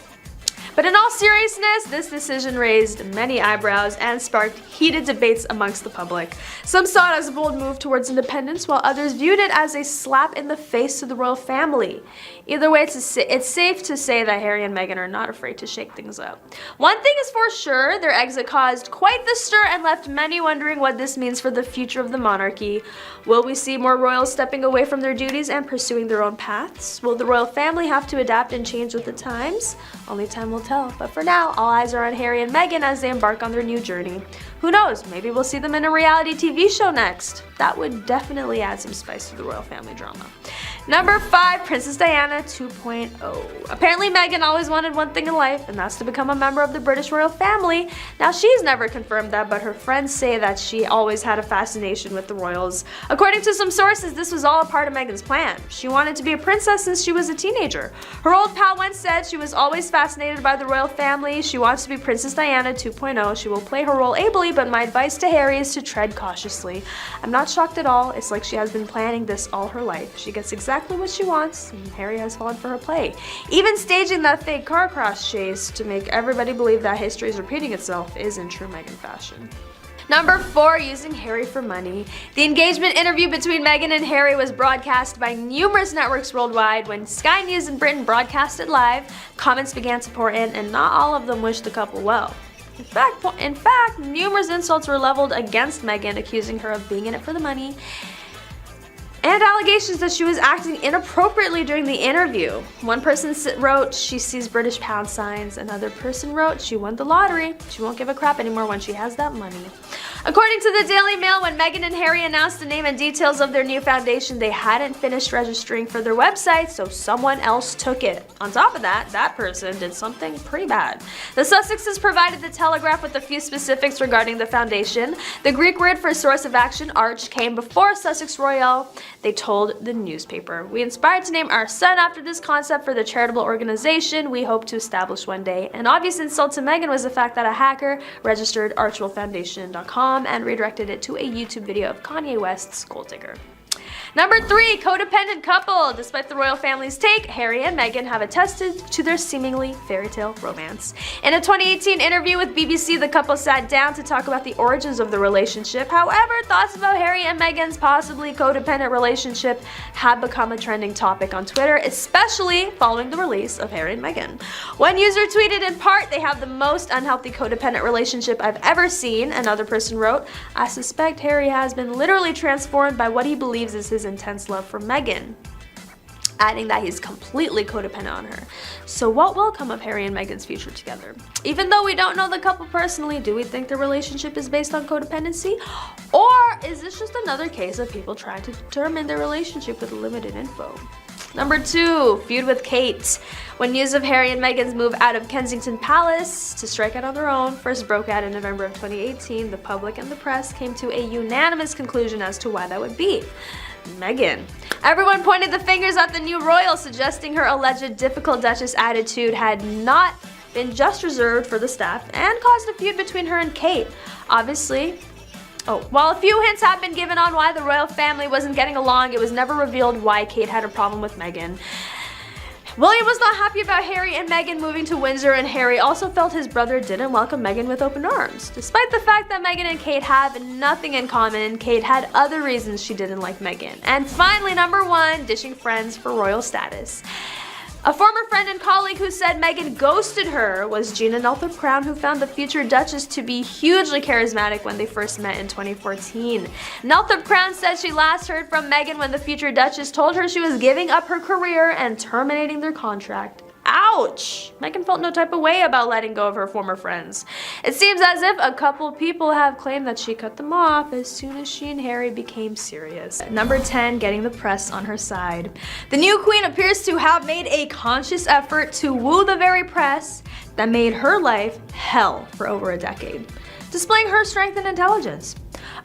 But in all seriousness, this decision raised many eyebrows and sparked heated debates amongst the public. Some saw it as a bold move towards independence, while others viewed it as a slap in the face to the royal family. Either way, it's safe to say that Harry and Meghan are not afraid to shake things up. One thing is for sure, their exit caused quite the stir and left many wondering what this means for the future of the monarchy. Will we see more royals stepping away from their duties and pursuing their own paths? Will the royal family have to adapt and change with the times? Only time will tell. But for now, all eyes are on Harry and Meghan as they embark on their new journey. Who knows, maybe we'll see them in a reality TV show next. That would definitely add some spice to the royal family drama. Number 5, Princess Diana 2.0. Apparently Meghan always wanted one thing in life, and that's to become a member of the British royal family. Now she's never confirmed that, but her friends say that she always had a fascination with the royals. According to some sources, this was all a part of Meghan's plan. She wanted to be a princess since she was a teenager. Her old pal once said she was always fascinated by the royal family. She wants to be Princess Diana 2.0. She will play her role ably, but my advice to Harry is to tread cautiously. I'm not shocked at all. It's like she has been planning this all her life. She gets exactly what she wants, and Harry has fallen for her play. Even staging that fake car crash chase to make everybody believe that history is repeating itself is in true Meghan fashion. Number 4, using Harry for money. The engagement interview between Meghan and Harry was broadcast by numerous networks worldwide. When Sky News in Britain broadcast it live, comments began to pour in, and not all of them wished the couple well. In fact, numerous insults were leveled against Meghan, accusing her of being in it for the money, and allegations that she was acting inappropriately during the interview. One person wrote she sees British pound signs. Another person wrote she won the lottery. She won't give a crap anymore when she has that money. According to the Daily Mail, when Meghan and Harry announced the name and details of their new foundation, they hadn't finished registering for their website, so someone else took it. On top of that, that person did something pretty bad. The Sussexes provided the Telegraph with a few specifics regarding the foundation. The Greek word for source of action, arch, came before Sussex Royal. They told the newspaper, "We inspired to name our son after this concept for the charitable organization we hope to establish one day." An obvious insult to Meghan was the fact that a hacker registered archwellfoundation.com and redirected it to a YouTube video of Kanye West's gold digger. Number 3, codependent couple. Despite the royal family's take, Harry and Meghan have attested to their seemingly fairy tale romance. In a 2018 interview with BBC, the couple sat down to talk about the origins of the relationship. However, thoughts about Harry and Meghan's possibly codependent relationship have become a trending topic on Twitter, especially following the release of Harry and Meghan. One user tweeted in part, "They have the most unhealthy codependent relationship I've ever seen." Another person wrote, "I suspect Harry has been literally transformed by what he believes is his intense love for Meghan." adding that he's completely codependent on her. So what will come of Harry and Meghan's future together? Even though we don't know the couple personally, do we think their relationship is based on codependency? Or is this just another case of people trying to determine their relationship with limited info? Number 2, feud with Kate. When news of Harry and Meghan's move out of Kensington Palace to strike out on their own first broke out in November of 2018, the public and the press came to a unanimous conclusion as to why that would be. Meghan. Everyone pointed the fingers at the new royal, suggesting her alleged difficult Duchess attitude had not been just reserved for the staff and caused a feud between her and Kate. Obviously, while a few hints have been given on why the royal family wasn't getting along, it was never revealed why Kate had a problem with Meghan. William was not happy about Harry and Meghan moving to Windsor, and Harry also felt his brother didn't welcome Meghan with open arms. Despite the fact that Meghan and Kate have nothing in common, Kate had other reasons she didn't like Meghan. And finally, number 1, dishing friends for royal status. A former friend and colleague who said Meghan ghosted her was Gina Nelthorpe-Crown, who found the future Duchess to be hugely charismatic when they first met in 2014. Nelthorpe-Crown said she last heard from Meghan when the future Duchess told her she was giving up her career and terminating their contract. Ouch! Meghan felt no type of way about letting go of her former friends. It seems as if a couple people have claimed that she cut them off as soon as she and Harry became serious. Number 10, getting the press on her side. The new queen appears to have made a conscious effort to woo the very press that made her life hell for over a decade, displaying her strength and intelligence.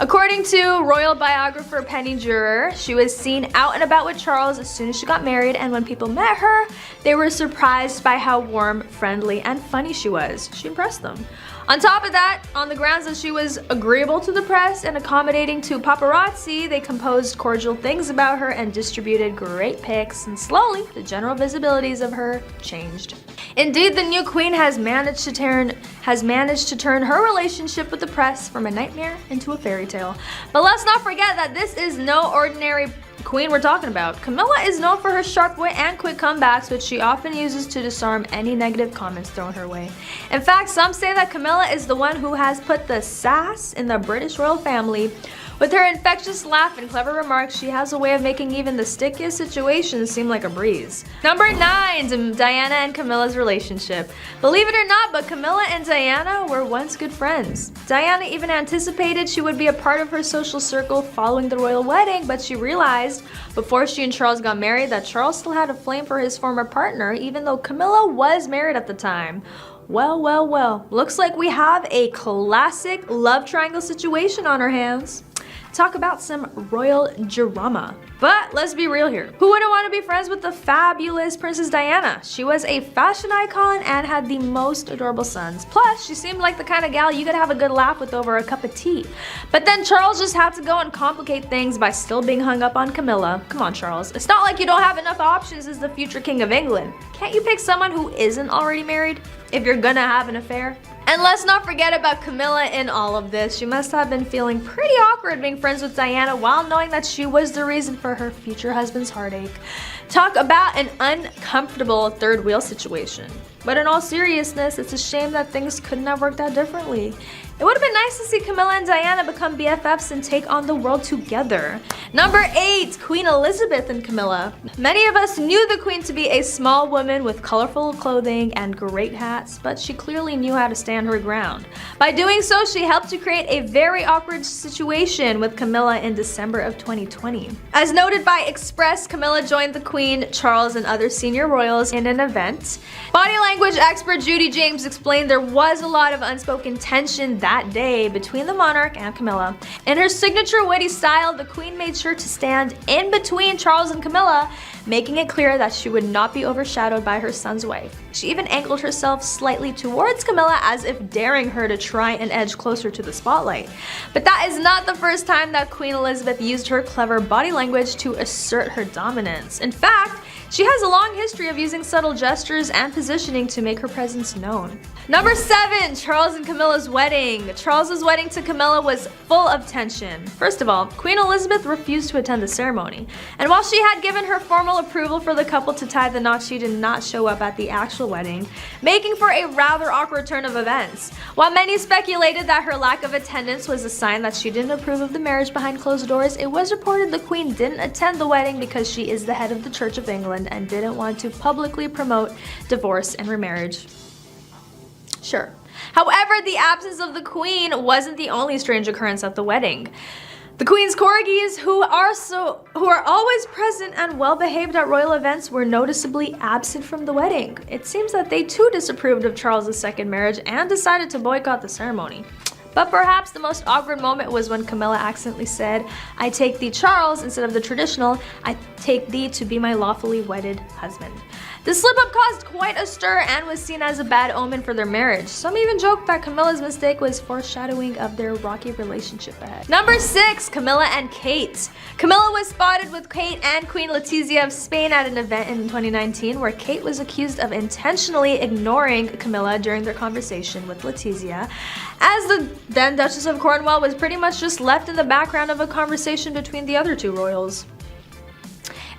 According to royal biographer Penny Juror, she was seen out and about with Charles as soon as she got married, and when people met her, they were surprised by how warm, friendly, and funny she was. She impressed them. On top of that, on the grounds that she was agreeable to the press and accommodating to paparazzi, they composed cordial things about her and distributed great pics, and slowly, the general visibilities of her changed. Indeed, the new queen has managed to turn her relationship with the press from a nightmare into a fairy tale. But let's not forget that this is no ordinary queen we're talking about. Camilla is known for her sharp wit and quick comebacks, which she often uses to disarm any negative comments thrown her way. In fact, some say that Camilla is the one who has put the sass in the British royal family. With her infectious laugh and clever remarks, she has a way of making even the stickiest situations seem like a breeze. Number 9, Diana and Camilla's relationship. Believe it or not, but Camilla and Diana were once good friends. Diana even anticipated she would be a part of her social circle following the royal wedding, but she realized before she and Charles got married that Charles still had a flame for his former partner, even though Camilla was married at the time. Well, well, well. Looks like we have a classic love triangle situation on our hands. Talk about some royal drama. But let's be real here. Who wouldn't want to be friends with the fabulous Princess Diana? She was a fashion icon and had the most adorable sons. Plus, she seemed like the kind of gal you could have a good laugh with over a cup of tea. But then Charles just had to go and complicate things by still being hung up on Camilla. Come on, Charles. It's not like you don't have enough options as the future king of England. Can't you pick someone who isn't already married if you're gonna have an affair? And let's not forget about Camilla in all of this. She must have been feeling pretty awkward being friends with Diana while knowing that she was the reason for her future husband's heartache. Talk about an uncomfortable third wheel situation. But in all seriousness, it's a shame that things couldn't have worked out differently. It would have been nice to see Camilla and Diana become BFFs and take on the world together. Number 8, Queen Elizabeth and Camilla. Many of us knew the Queen to be a small woman with colorful clothing and great hats, but she clearly knew how to stand her ground. By doing so, she helped to create a very awkward situation with Camilla in December of 2020. As noted by Express, Camilla joined the Queen, Charles, and other senior royals in an event. Body language expert Judy James explained there was a lot of unspoken tension that day between the monarch and Camilla. In her signature witty style, the Queen made sure to stand in between Charles and Camilla, making it clear that she would not be overshadowed by her son's wife. She even angled herself slightly towards Camilla as if daring her to try and edge closer to the spotlight. But that is not the first time that Queen Elizabeth used her clever body language to assert her dominance. In fact, she has a long history of using subtle gestures and positioning to make her presence known. Number 7, Charles and Camilla's wedding. Charles's wedding to Camilla was full of tension. First of all, Queen Elizabeth refused to attend the ceremony. And while she had given her formal approval for the couple to tie the knot, she did not show up at the actual wedding, making for a rather awkward turn of events. While many speculated that her lack of attendance was a sign that she didn't approve of the marriage behind closed doors, it was reported the Queen didn't attend the wedding because she is the head of the Church of England England and didn't want to publicly promote divorce and remarriage. Sure. However, the absence of the Queen wasn't the only strange occurrence at the wedding. The Queen's corgis, who are always present and well-behaved at royal events, were noticeably absent from the wedding. It seems that they too disapproved of Charles II's marriage and decided to boycott the ceremony. But perhaps the most awkward moment was when Camilla accidentally said, "I take thee, Charles," instead of the traditional, "I take thee to be my lawfully wedded husband." The slip-up caused quite a stir and was seen as a bad omen for their marriage. Some even joked that Camilla's mistake was foreshadowing of their rocky relationship ahead. Number 6, Camilla and Kate. Camilla was spotted with Kate and Queen Letizia of Spain at an event in 2019 where Kate was accused of intentionally ignoring Camilla during their conversation with Letizia, as the then Duchess of Cornwall was pretty much just left in the background of a conversation between the other two royals.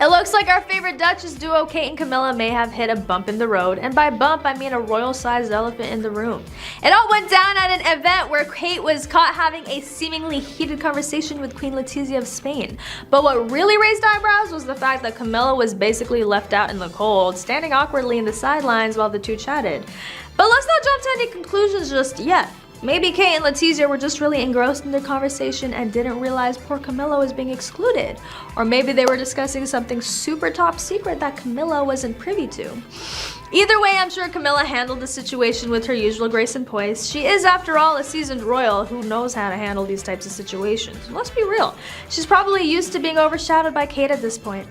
It looks like our favorite Duchess duo, Kate and Camilla, may have hit a bump in the road, and by bump I mean a royal-sized elephant in the room. It all went down at an event where Kate was caught having a seemingly heated conversation with Queen Letizia of Spain. But what really raised eyebrows was the fact that Camilla was basically left out in the cold, standing awkwardly in the sidelines while the two chatted. But let's not jump to any conclusions just yet. Maybe Kate and Letizia were just really engrossed in their conversation and didn't realize poor Camilla was being excluded. Or maybe they were discussing something super top secret that Camilla wasn't privy to. Either way, I'm sure Camilla handled the situation with her usual grace and poise. She is, after all, a seasoned royal who knows how to handle these types of situations. Let's be real, she's probably used to being overshadowed by Kate at this point.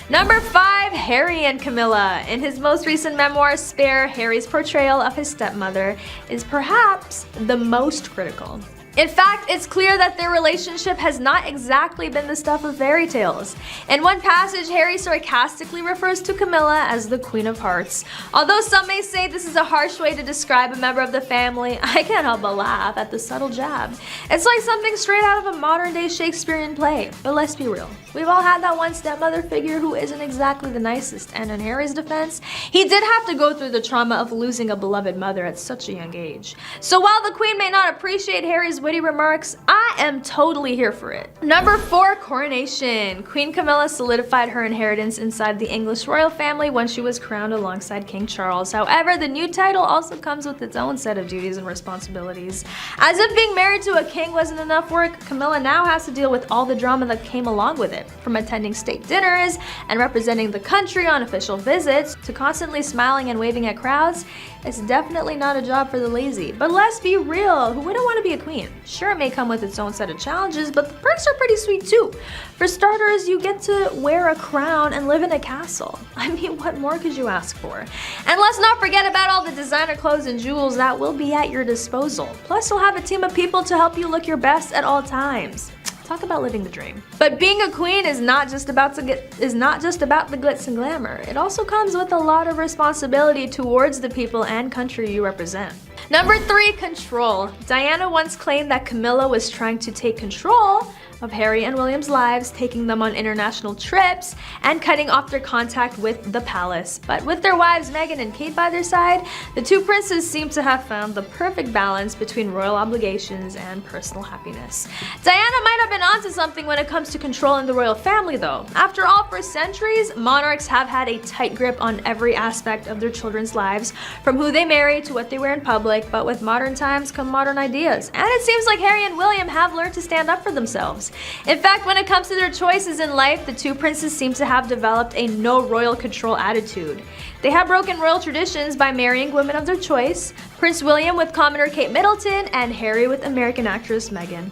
Number 5, Harry and Camilla. In his most recent memoir, Spare, Harry's portrayal of his stepmother is perhaps the most critical. In fact, it's clear that their relationship has not exactly been the stuff of fairy tales. In one passage, Harry sarcastically refers to Camilla as the Queen of Hearts. Although some may say this is a harsh way to describe a member of the family, I can't help but laugh at the subtle jab. It's like something straight out of a modern-day Shakespearean play. But let's be real. We've all had that one stepmother figure who isn't exactly the nicest, and in Harry's defense, he did have to go through the trauma of losing a beloved mother at such a young age. So while the Queen may not appreciate Harry's witty remarks, I am totally here for it. Number 4, coronation. Queen Camilla solidified her inheritance inside the English royal family when she was crowned alongside King Charles. However, the new title also comes with its own set of duties and responsibilities. As if being married to a king wasn't enough work, Camilla now has to deal with all the drama that came along with it. From attending state dinners and representing the country on official visits to constantly smiling and waving at crowds, it's definitely not a job for the lazy. But let's be real, who wouldn't want to be a queen? Sure, it may come with its own set of challenges, but the perks are pretty sweet too. For starters, you get to wear a crown and live in a castle. I mean, what more could you ask for? And let's not forget about all the designer clothes and jewels that will be at your disposal. Plus, you'll have a team of people to help you look your best at all times. Talk about living the dream. But being a queen is not just about the glitz and glamour. It also comes with a lot of responsibility towards the people and country you represent. Number 3, control. Diana once claimed that Camilla was trying to take control of Harry and William's lives, taking them on international trips and cutting off their contact with the palace. But with their wives Meghan and Kate by their side, the two princes seem to have found the perfect balance between royal obligations and personal happiness. Diana might have been onto something when it comes to controlling the royal family though. After all, for centuries, monarchs have had a tight grip on every aspect of their children's lives, from who they marry to what they wear in public, but with modern times come modern ideas. And it seems like Harry and William have learned to stand up for themselves. In fact, when it comes to their choices in life, the two princes seem to have developed a no royal control attitude. They have broken royal traditions by marrying women of their choice, Prince William with commoner Kate Middleton and Harry with American actress Meghan.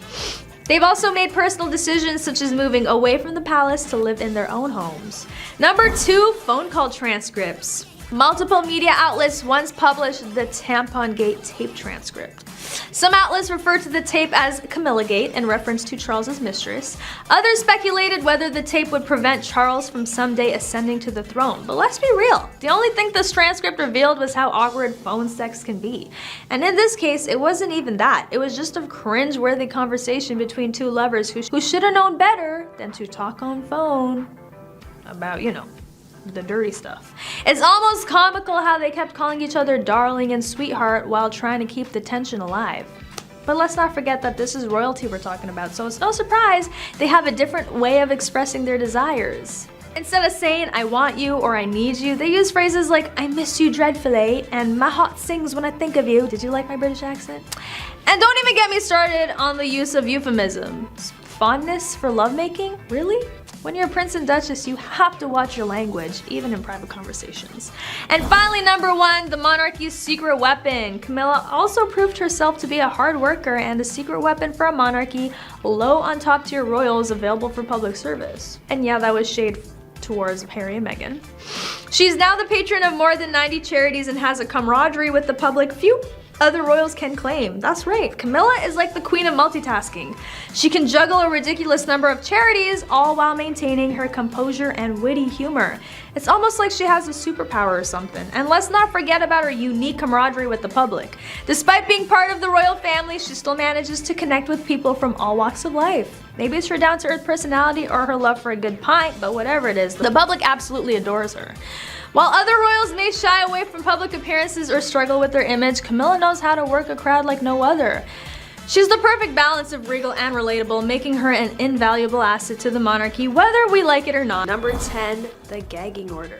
They've also made personal decisions such as moving away from the palace to live in their own homes. Number 2, phone call transcripts. Multiple media outlets once published the Tampon-gate tape transcript. Some outlets refer to the tape as Camilla-gate in reference to Charles's mistress. Others speculated whether the tape would prevent Charles from someday ascending to the throne. But let's be real, the only thing this transcript revealed was how awkward phone sex can be. And in this case, it wasn't even that. It was just a cringe-worthy conversation between two lovers who should have known better than to talk on phone about, the dirty stuff. It's almost comical how they kept calling each other darling and sweetheart while trying to keep the tension alive. But let's not forget that this is royalty we're talking about, so it's no surprise they have a different way of expressing their desires. Instead of saying I want you or I need you, they use phrases like I miss you dreadfully and my heart sings when I think of you. Did you like my British accent? And don't even get me started on the use of euphemisms. Fondness for lovemaking? Really? When you're a prince and duchess, you have to watch your language, even in private conversations. And finally, number 1, the monarchy's secret weapon. Camilla also proved herself to be a hard worker and a secret weapon for a monarchy, low on top tier royals available for public service. And yeah, that was shade towards Harry and Meghan. She's now the patron of more than 90 charities and has a camaraderie with the public few other royals can claim. That's right, Camilla is like the queen of multitasking. She can juggle a ridiculous number of charities, all while maintaining her composure and witty humor. It's almost like she has a superpower or something. And let's not forget about her unique camaraderie with the public. Despite being part of the royal family, she still manages to connect with people from all walks of life. Maybe it's her down-to-earth personality or her love for a good pint, but whatever it is, the public absolutely adores her. While other royals may shy away from public appearances or struggle with their image, Camilla knows how to work a crowd like no other. She's the perfect balance of regal and relatable, making her an invaluable asset to the monarchy, whether we like it or not. Number 10, the gagging order.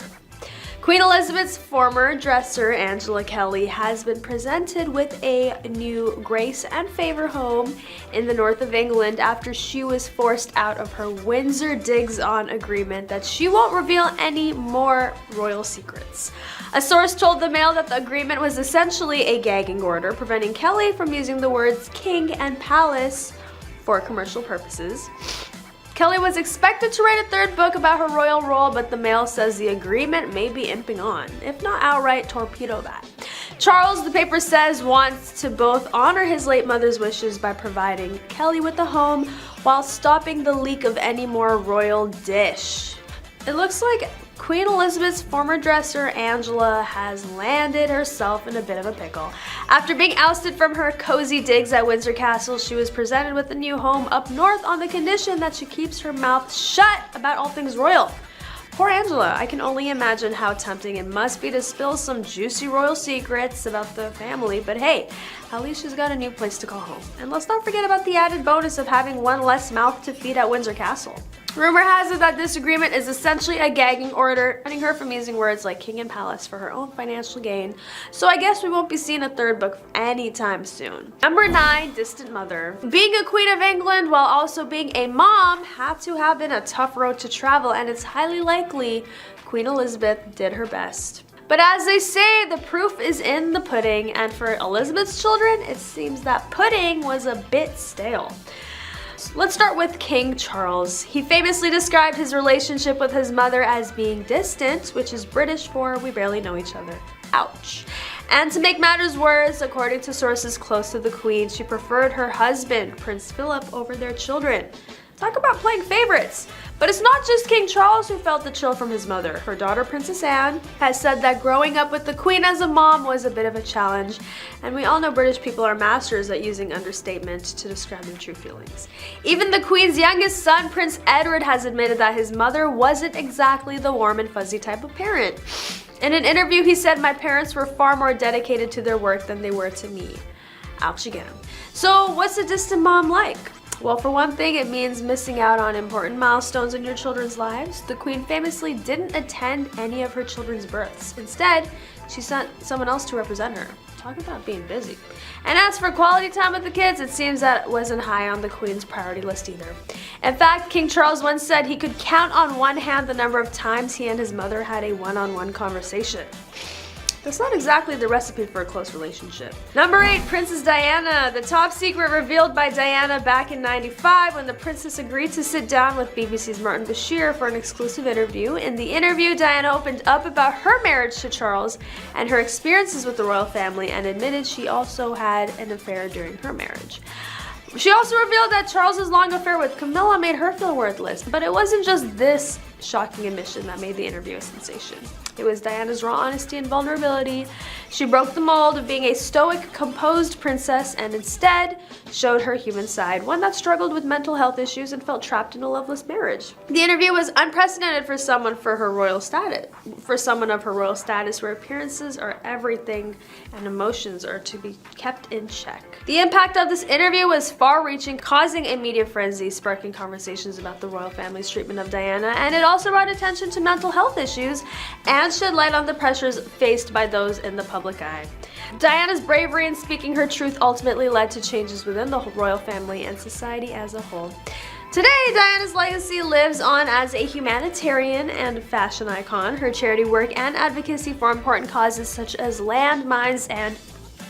Queen Elizabeth's former dresser, Angela Kelly, has been presented with a new grace and favor home in the north of England after she was forced out of her Windsor digs-on agreement that she won't reveal any more royal secrets. A source told the Mail that the agreement was essentially a gagging order, preventing Kelly from using the words king and palace for commercial purposes. Kelly was expected to write a third book about her royal role, but the Mail says the agreement may be imping on, if not outright torpedo that. Charles, the paper says, wants to both honor his late mother's wishes by providing Kelly with a home while stopping the leak of any more royal dish. It looks like Queen Elizabeth's former dresser, Angela, has landed herself in a bit of a pickle. After being ousted from her cozy digs at Windsor Castle, she was presented with a new home up north on the condition that she keeps her mouth shut about all things royal. Poor Angela, I can only imagine how tempting it must be to spill some juicy royal secrets about the family, but hey, at least she's got a new place to call home. And let's not forget about the added bonus of having one less mouth to feed at Windsor Castle. Rumor has it that this agreement is essentially a gagging order, preventing her from using words like king and palace for her own financial gain. So I guess we won't be seeing a third book anytime soon. Number 9, distant mother. Being a queen of England while also being a mom had to have been a tough road to travel, and it's highly likely Queen Elizabeth did her best. But as they say, the proof is in the pudding, and for Elizabeth's children, it seems that pudding was a bit stale. Let's start with King Charles. He famously described his relationship with his mother as being distant, which is British for we barely know each other. Ouch. And to make matters worse, according to sources close to the Queen, she preferred her husband, Prince Philip, over their children. Talk about playing favorites. But it's not just King Charles who felt the chill from his mother. Her daughter, Princess Anne, has said that growing up with the Queen as a mom was a bit of a challenge, and we all know British people are masters at using understatement to describe their true feelings. Even the Queen's youngest son, Prince Edward, has admitted that his mother wasn't exactly the warm and fuzzy type of parent. In an interview, he said, "My parents were far more dedicated to their work than they were to me." Ouch again. So what's a distant mom like? Well, for one thing, it means missing out on important milestones in your children's lives. The Queen famously didn't attend any of her children's births. Instead, she sent someone else to represent her. Talk about being busy. And as for quality time with the kids, it seems that it wasn't high on the Queen's priority list either. In fact, King Charles once said he could count on one hand the number of times he and his mother had a one-on-one conversation. That's not exactly the recipe for a close relationship. Number 8, Princess Diana. The top secret revealed by Diana back in '95 when the princess agreed to sit down with BBC's Martin Bashir for an exclusive interview. In the interview, Diana opened up about her marriage to Charles and her experiences with the royal family, and admitted she also had an affair during her marriage. She also revealed that Charles's long affair with Camilla made her feel worthless, but it wasn't just this shocking admission that made the interview a sensation. It was Diana's raw honesty and vulnerability. She broke the mold of being a stoic, composed princess and instead showed her human side, one that struggled with mental health issues and felt trapped in a loveless marriage. The interview was unprecedented for someone of her royal status, where appearances are everything and emotions are to be kept in check. The impact of this interview was far-reaching, causing a media frenzy, sparking conversations about the royal family's treatment of Diana, and it also brought attention to mental health issues and shed light on the pressures faced by those in the public eye. Diana's bravery in speaking her truth ultimately led to changes within the royal family and society as a whole. Today, Diana's legacy lives on as a humanitarian and fashion icon. Her charity work and advocacy for important causes such as landmines and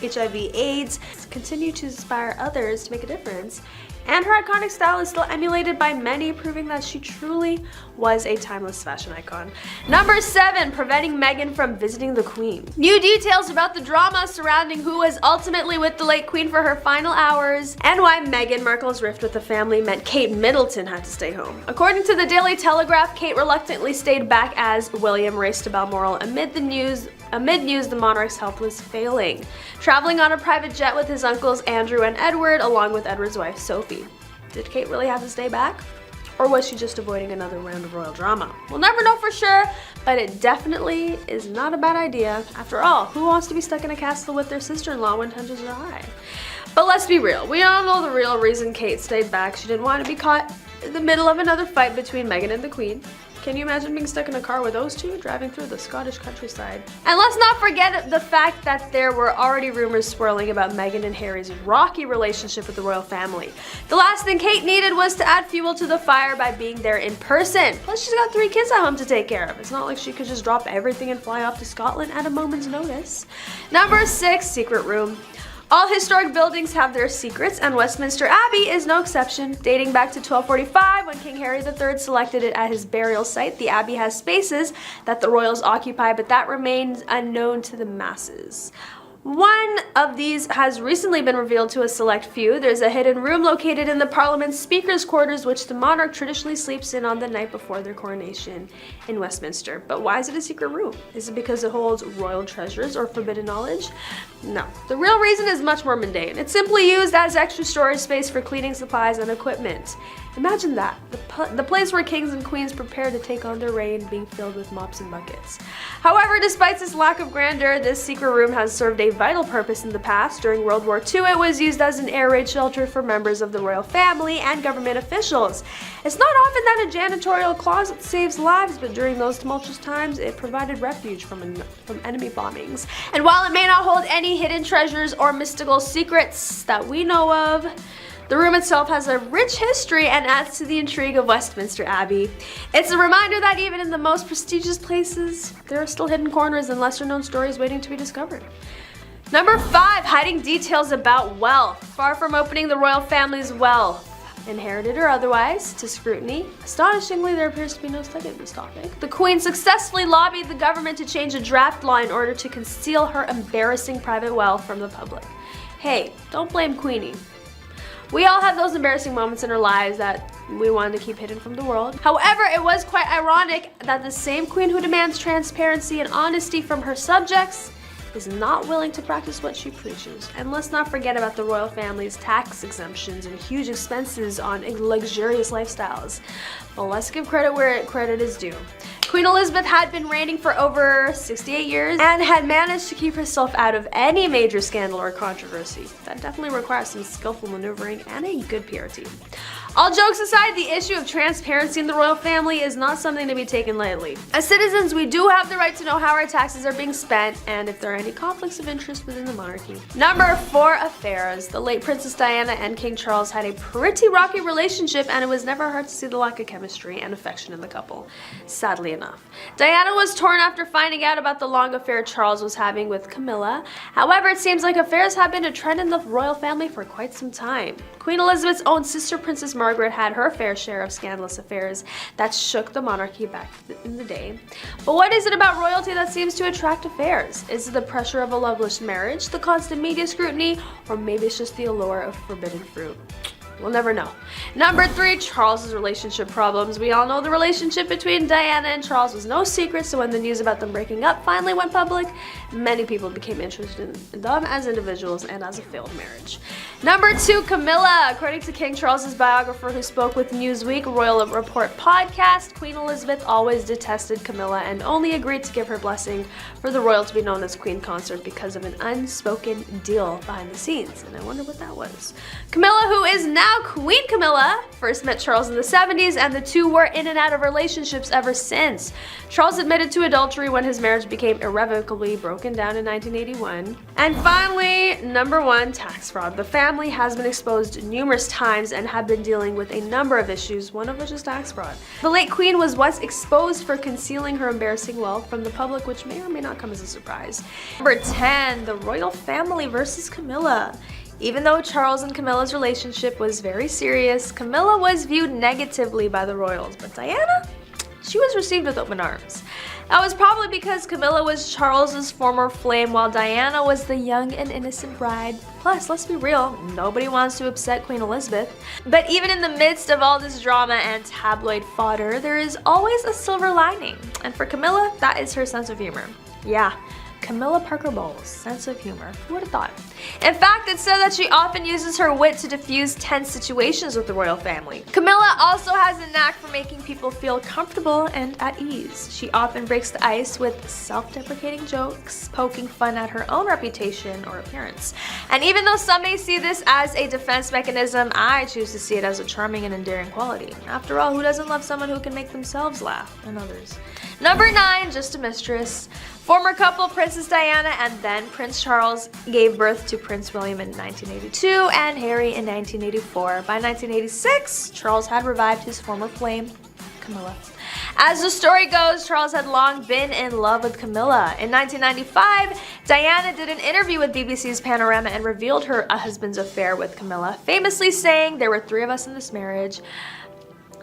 HIV/AIDS continue to inspire others to make a difference. And her iconic style is still emulated by many, proving that she truly was a timeless fashion icon. Number 7, preventing Meghan from visiting the Queen. New details about the drama surrounding who was ultimately with the late Queen for her final hours, and why Meghan Markle's rift with the family meant Kate Middleton had to stay home. According to the Daily Telegraph, Kate reluctantly stayed back as William raced to Balmoral amid news the monarch's health was failing, traveling on a private jet with his uncles Andrew and Edward, along with Edward's wife Sophie. Did Kate really have to stay back? Or was she just avoiding another round of royal drama? We'll never know for sure, but it definitely is not a bad idea. After all, who wants to be stuck in a castle with their sister-in-law when tensions are high? But let's be real, we all know the real reason Kate stayed back. She didn't want to be caught in the middle of another fight between Meghan and the Queen. Can you imagine being stuck in a car with those two driving through the Scottish countryside? And let's not forget the fact that there were already rumors swirling about Meghan and Harry's rocky relationship with the royal family. The last thing Kate needed was to add fuel to the fire by being there in person. Plus, she's got 3 kids at home to take care of. It's not like she could just drop everything and fly off to Scotland at a moment's notice. Number 6, secret room. All historic buildings have their secrets, and Westminster Abbey is no exception. Dating back to 1245, when King Harry III selected it as his burial site, the Abbey has spaces that the royals occupy, but that remains unknown to the masses. One of these has recently been revealed to a select few. There's a hidden room located in the Parliament's Speaker's Quarters, which the monarch traditionally sleeps in on the night before their coronation in Westminster. But why is it a secret room? Is it because it holds royal treasures or forbidden knowledge? No. The real reason is much more mundane. It's simply used as extra storage space for cleaning supplies and equipment. Imagine that, the place where kings and queens prepare to take on their reign being filled with mops and buckets. However, despite this lack of grandeur, this secret room has served a vital purpose in the past. During World War II, it was used as an air raid shelter for members of the royal family and government officials. It's not often that a janitorial closet saves lives, but during those tumultuous times, it provided refuge from enemy bombings. And while it may not hold any hidden treasures or mystical secrets that we know of, the room itself has a rich history and adds to the intrigue of Westminster Abbey. It's a reminder that even in the most prestigious places, there are still hidden corners and lesser-known stories waiting to be discovered. Number 5, hiding details about wealth. Far from opening the royal family's wealth, inherited or otherwise, to scrutiny, astonishingly, there appears to be no study of this topic. The Queen successfully lobbied the government to change a draft law in order to conceal her embarrassing private wealth from the public. Hey, don't blame Queenie. We all have those embarrassing moments in our lives that we wanted to keep hidden from the world. However, it was quite ironic that the same queen who demands transparency and honesty from her subjects is not willing to practice what she preaches. And let's not forget about the royal family's tax exemptions and huge expenses on luxurious lifestyles. But let's give credit where credit is due. Queen Elizabeth had been reigning for over 68 years and had managed to keep herself out of any major scandal or controversy. That definitely requires some skillful maneuvering and a good PR team. All jokes aside, the issue of transparency in the royal family is not something to be taken lightly. As citizens, we do have the right to know how our taxes are being spent and if there are any conflicts of interest within the monarchy. Number 4, affairs. The late Princess Diana and King Charles had a pretty rocky relationship, and it was never hard to see the lack of chemistry and affection in the couple, sadly enough. Diana was torn after finding out about the long affair Charles was having with Camilla. However, it seems like affairs have been a trend in the royal family for quite some time. Queen Elizabeth's own sister, Princess Margaret, had her fair share of scandalous affairs that shook the monarchy back in the day. But what is it about royalty that seems to attract affairs? Is it the pressure of a loveless marriage, the constant media scrutiny, or maybe it's just the allure of forbidden fruit? We'll never know. Number 3, Charles's relationship problems. We all know the relationship between Diana and Charles was no secret, so when the news about them breaking up finally went public, many people became interested in them as individuals and as a failed marriage. Number 2, Camilla. According to King Charles's biographer who spoke with Newsweek Royal Report podcast, Queen Elizabeth always detested Camilla and only agreed to give her blessing for the royal to be known as Queen Consort because of an unspoken deal behind the scenes. And I wonder what that was. Camilla, who is now Queen Camilla, first met Charles in the 70s, and the two were in and out of relationships ever since. Charles admitted to adultery when his marriage became irrevocably broken down in 1981. And finally, number 1, tax fraud. The family has been exposed numerous times and have been dealing with a number of issues, one of which is tax fraud. The late Queen was once exposed for concealing her embarrassing wealth from the public, which may or may not come as a surprise. Number 10, the royal family versus Camilla. Even though Charles and Camilla's relationship was very serious, Camilla was viewed negatively by the royals, but Diana, she was received with open arms. That was probably because Camilla was Charles's former flame while Diana was the young and innocent bride. Plus, let's be real, nobody wants to upset Queen Elizabeth. But even in the midst of all this drama and tabloid fodder, there is always a silver lining. And for Camilla, that is her sense of humor. Yeah. Camilla Parker Bowles' sense of humor. Who would have thought? In fact, it's said that she often uses her wit to diffuse tense situations with the royal family. Camilla also has a knack for making people feel comfortable and at ease. She often breaks the ice with self-deprecating jokes, poking fun at her own reputation or appearance. And even though some may see this as a defense mechanism, I choose to see it as a charming and endearing quality. After all, who doesn't love someone who can make themselves laugh and others? Number 9, just a mistress. Former couple Princess Diana and then Prince Charles gave birth to Prince William in 1982 and Harry in 1984. By 1986, Charles had revived his former flame, Camilla. As the story goes, Charles had long been in love with Camilla. In 1995, Diana did an interview with BBC's Panorama and revealed her husband's affair with Camilla, famously saying, "There were 3 of us in this marriage."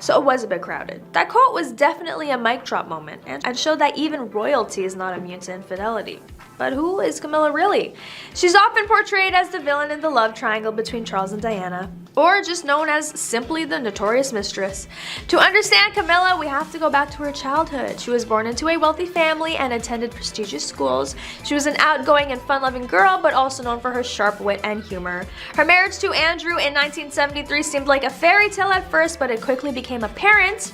So it was a bit crowded. That quote was definitely a mic drop moment and showed that even royalty is not immune to infidelity. But who is Camilla really? She's often portrayed as the villain in the love triangle between Charles and Diana, or just known as simply the notorious mistress. To understand Camilla, we have to go back to her childhood. She was born into a wealthy family and attended prestigious schools. She was an outgoing and fun-loving girl, but also known for her sharp wit and humor. Her marriage to Andrew in 1973 seemed like a fairy tale at first, but it quickly became apparent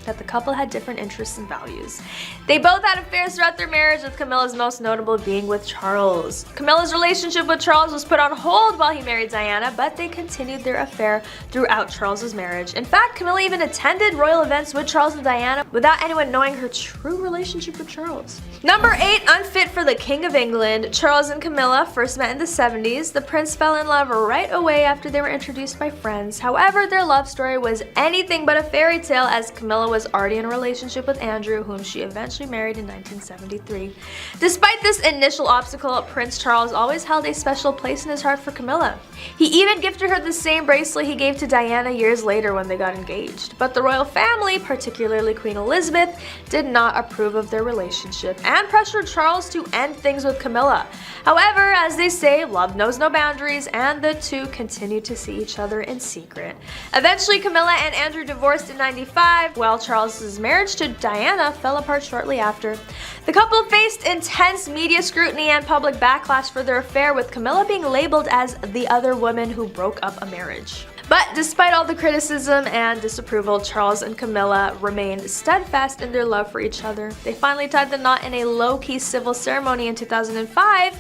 that the couple had different interests and values. They both had affairs throughout their marriage, with Camilla's most notable being with Charles. Camilla's relationship with Charles was put on hold while he married Diana, but they continued their affair throughout Charles's marriage. In fact, Camilla even attended royal events with Charles and Diana without anyone knowing her true relationship with Charles. Number 8, unfit for the King of England. Charles and Camilla first met in the 70s. The prince fell in love right away after they were introduced by friends. However, their love story was anything but a fairy tale, as Camilla was already in a relationship with Andrew, whom she eventually married in 1973. Despite this initial obstacle, Prince Charles always held a special place in his heart for Camilla. He even gifted her the same bracelet he gave to Diana years later when they got engaged. But the royal family, particularly Queen Elizabeth, did not approve of their relationship and pressured Charles to end things with Camilla. However, as they say, love knows no boundaries, and the two continued to see each other in secret. Eventually, Camilla and Andrew divorced in 1995, while Charles's marriage to Diana fell apart shortly after. The couple faced intense media scrutiny and public backlash for their affair, with Camilla being labeled as the other woman who broke up a marriage. But despite all the criticism and disapproval, Charles and Camilla remained steadfast in their love for each other. They finally tied the knot in a low-key civil ceremony in 2005,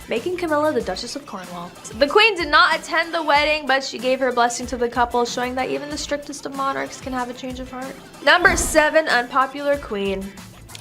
making Camilla the Duchess of Cornwall. The Queen did not attend the wedding, but she gave her blessing to the couple, showing that even the strictest of monarchs can have a change of heart. Number 7, unpopular Queen.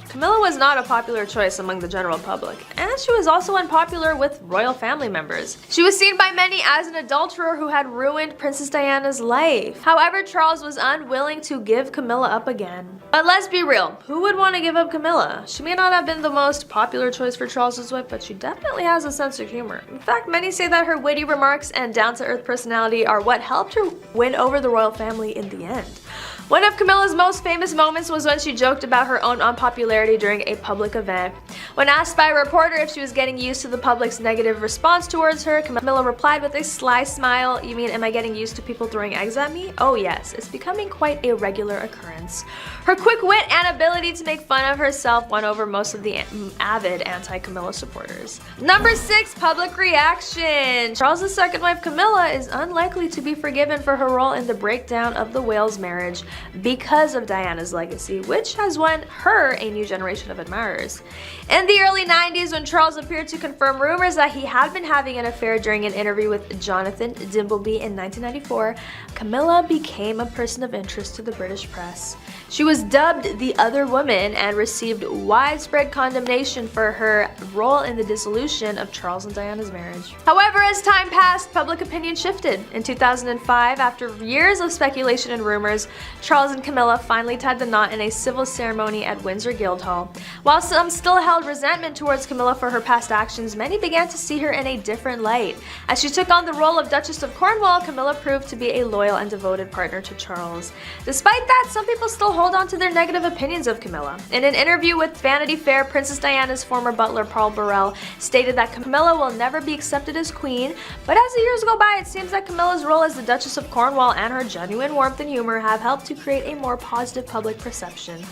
Camilla was not a popular choice among the general public, and she was also unpopular with royal family members. She was seen by many as an adulterer who had ruined Princess Diana's life. However, Charles was unwilling to give Camilla up again. But let's be real, who would want to give up Camilla? She may not have been the most popular choice for Charles's wife, but she definitely has a sense of humor. In fact, many say that her witty remarks and down-to-earth personality are what helped her win over the royal family in the end. One of Camilla's most famous moments was when she joked about her own unpopularity during a public event. When asked by a reporter if she was getting used to the public's negative response towards her, Camilla replied with a sly smile, "You mean, am I getting used to people throwing eggs at me? Oh yes, it's becoming quite a regular occurrence." Her quick wit and ability to make fun of herself won over most of the avid anti-Camilla supporters. Number 6, public reaction. Charles' second wife Camilla is unlikely to be forgiven for her role in the breakdown of the Wales marriage because of Diana's legacy, which has won her a new generation of admirers. In the early 90s, when Charles appeared to confirm rumors that he had been having an affair during an interview with Jonathan Dimbleby in 1994, Camilla became a person of interest to the British press. She was dubbed the Other Woman and received widespread condemnation for her role in the dissolution of Charles and Diana's marriage. However, as time passed, public opinion shifted. In 2005, after years of speculation and rumors, Charles and Camilla finally tied the knot in a civil ceremony at Windsor Guildhall. While some still held resentment towards Camilla for her past actions, many began to see her in a different light. As she took on the role of Duchess of Cornwall, Camilla proved to be a loyal and devoted partner to Charles. Despite that, some people still hold on to their negative opinions of Camilla. In an interview with Vanity Fair, Princess Diana's former butler Paul Burrell stated that Camilla will never be accepted as queen, but as the years go by, it seems that Camilla's role as the Duchess of Cornwall and her genuine warmth and humor have helped to create a more positive public perception.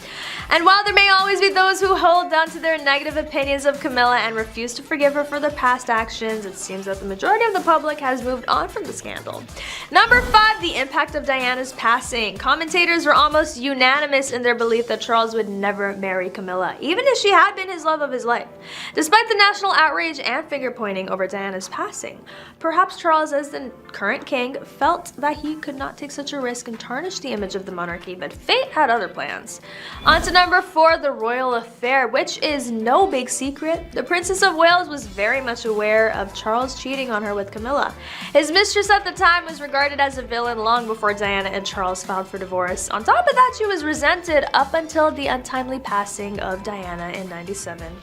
And while there may always be those who hold on to their negative opinions of Camilla and refuse to forgive her for their past actions, it seems that the majority of the public has moved on from the scandal. Number 5, the impact of Diana's passing. Commentators were almost unanimous in their belief that Charles would never marry Camilla, even if she had been his love of his life. Despite the national outrage and finger-pointing over Diana's passing, perhaps Charles, as the current king, felt that he could not take such a risk and tarnish the image of the monarchy, but fate had other plans. On to number 4, the royal affair, which is no big secret. The Princess of Wales was very much aware of Charles cheating on her with Camilla. His mistress at the time was regarded as a villain long before Diana and Charles filed for divorce. On top of that, she was resented up until the untimely passing of Diana in '97.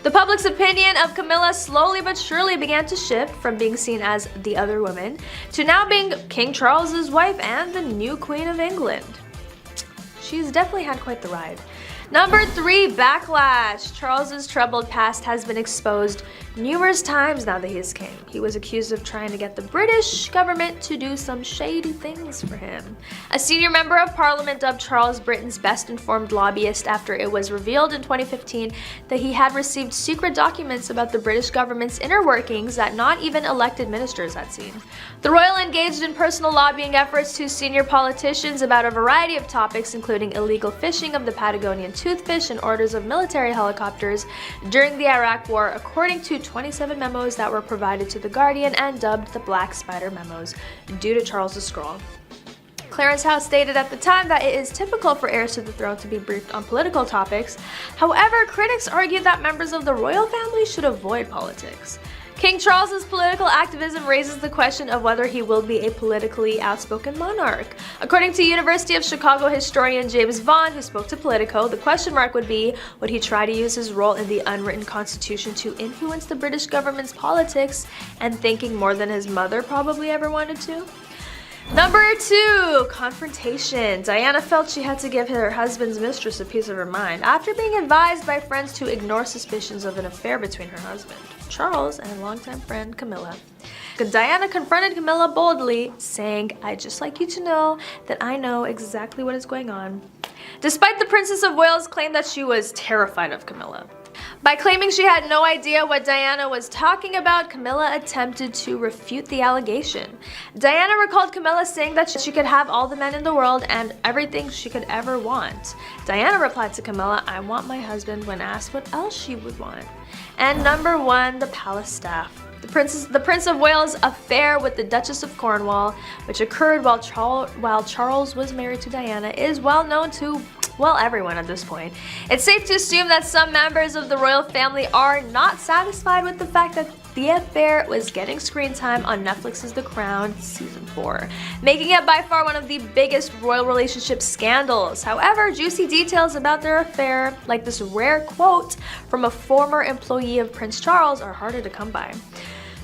The public's opinion of Camilla slowly but surely began to shift from being seen as the other woman to now being King Charles's wife and the new Queen of England. She's definitely had quite the ride. Number 3, backlash. Charles's troubled past has been exposed numerous times now that he is king. He was accused of trying to get the British government to do some shady things for him. A senior member of parliament dubbed Charles Britain's best informed lobbyist after it was revealed in 2015 that he had received secret documents about the British government's inner workings that not even elected ministers had seen. The royal engaged in personal lobbying efforts to senior politicians about a variety of topics, including illegal fishing of the Patagonian toothfish and orders of military helicopters during the Iraq War, according to 27 memos that were provided to The Guardian and dubbed the Black Spider memos due to Charles's scrawl. Clarence House stated at the time that it is typical for heirs to the throne to be briefed on political topics. However, critics argued that members of the royal family should avoid politics. King Charles's political activism raises the question of whether he will be a politically outspoken monarch. According to University of Chicago historian James Vaughn, who spoke to Politico, the question mark would be, would he try to use his role in the unwritten constitution to influence the British government's politics and thinking more than his mother probably ever wanted to? Number 2, confrontation. Diana felt she had to give her husband's mistress a piece of her mind after being advised by friends to ignore suspicions of an affair between her husband, Charles, and longtime friend Camilla. Diana confronted Camilla boldly, saying, "I'd just like you to know that I know exactly what is going on." Despite the Princess of Wales' claim that she was terrified of Camilla. By claiming she had no idea what Diana was talking about, Camilla attempted to refute the allegation. Diana recalled Camilla saying that she could have all the men in the world and everything she could ever want. Diana replied to Camilla, "I want my husband," when asked what else she would want. And number 1, the palace staff. The Prince of Wales' affair with the Duchess of Cornwall, which occurred while Charles was married to Diana, is well known to, well, everyone at this point. It's safe to assume that some members of the royal family are not satisfied with the fact that the affair was getting screen time on Netflix's The Crown Season 4, making it by far one of the biggest royal relationship scandals. However, juicy details about their affair, like this rare quote from a former employee of Prince Charles, are harder to come by.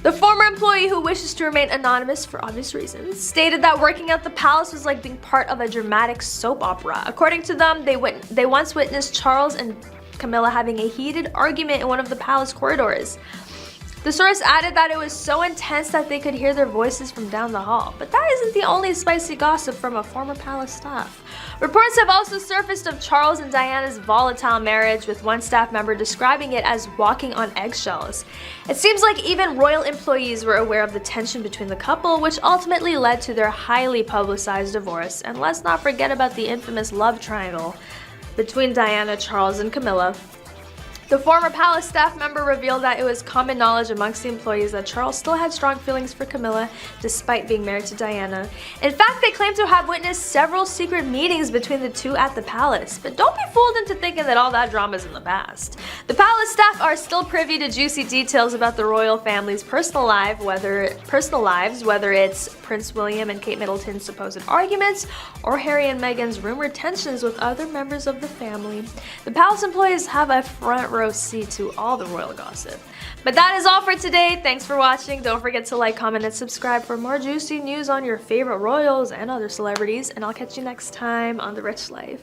The former employee, who wishes to remain anonymous for obvious reasons, stated that working at the palace was like being part of a dramatic soap opera. According to them, they once witnessed Charles and Camilla having a heated argument in one of the palace corridors. The source added that it was so intense that they could hear their voices from down the hall. But that isn't the only spicy gossip from a former palace staff. Reports have also surfaced of Charles and Diana's volatile marriage, with one staff member describing it as walking on eggshells. It seems like even royal employees were aware of the tension between the couple, which ultimately led to their highly publicized divorce. And let's not forget about the infamous love triangle between Diana, Charles, and Camilla. The former palace staff member revealed that it was common knowledge amongst the employees that Charles still had strong feelings for Camilla despite being married to Diana. In fact, they claim to have witnessed several secret meetings between the two at the palace. But don't be fooled into thinking that all that drama is in the past. The palace staff are still privy to juicy details about the royal family's personal lives, whether it's Prince William and Kate Middleton's supposed arguments or Harry and Meghan's rumored tensions with other members of the family. The palace employees have a front row seat to all the royal gossip. But that is all for today. Thanks for watching. Don't forget to like, comment, and subscribe for more juicy news on your favorite royals and other celebrities. And I'll catch you next time on The Rich Life.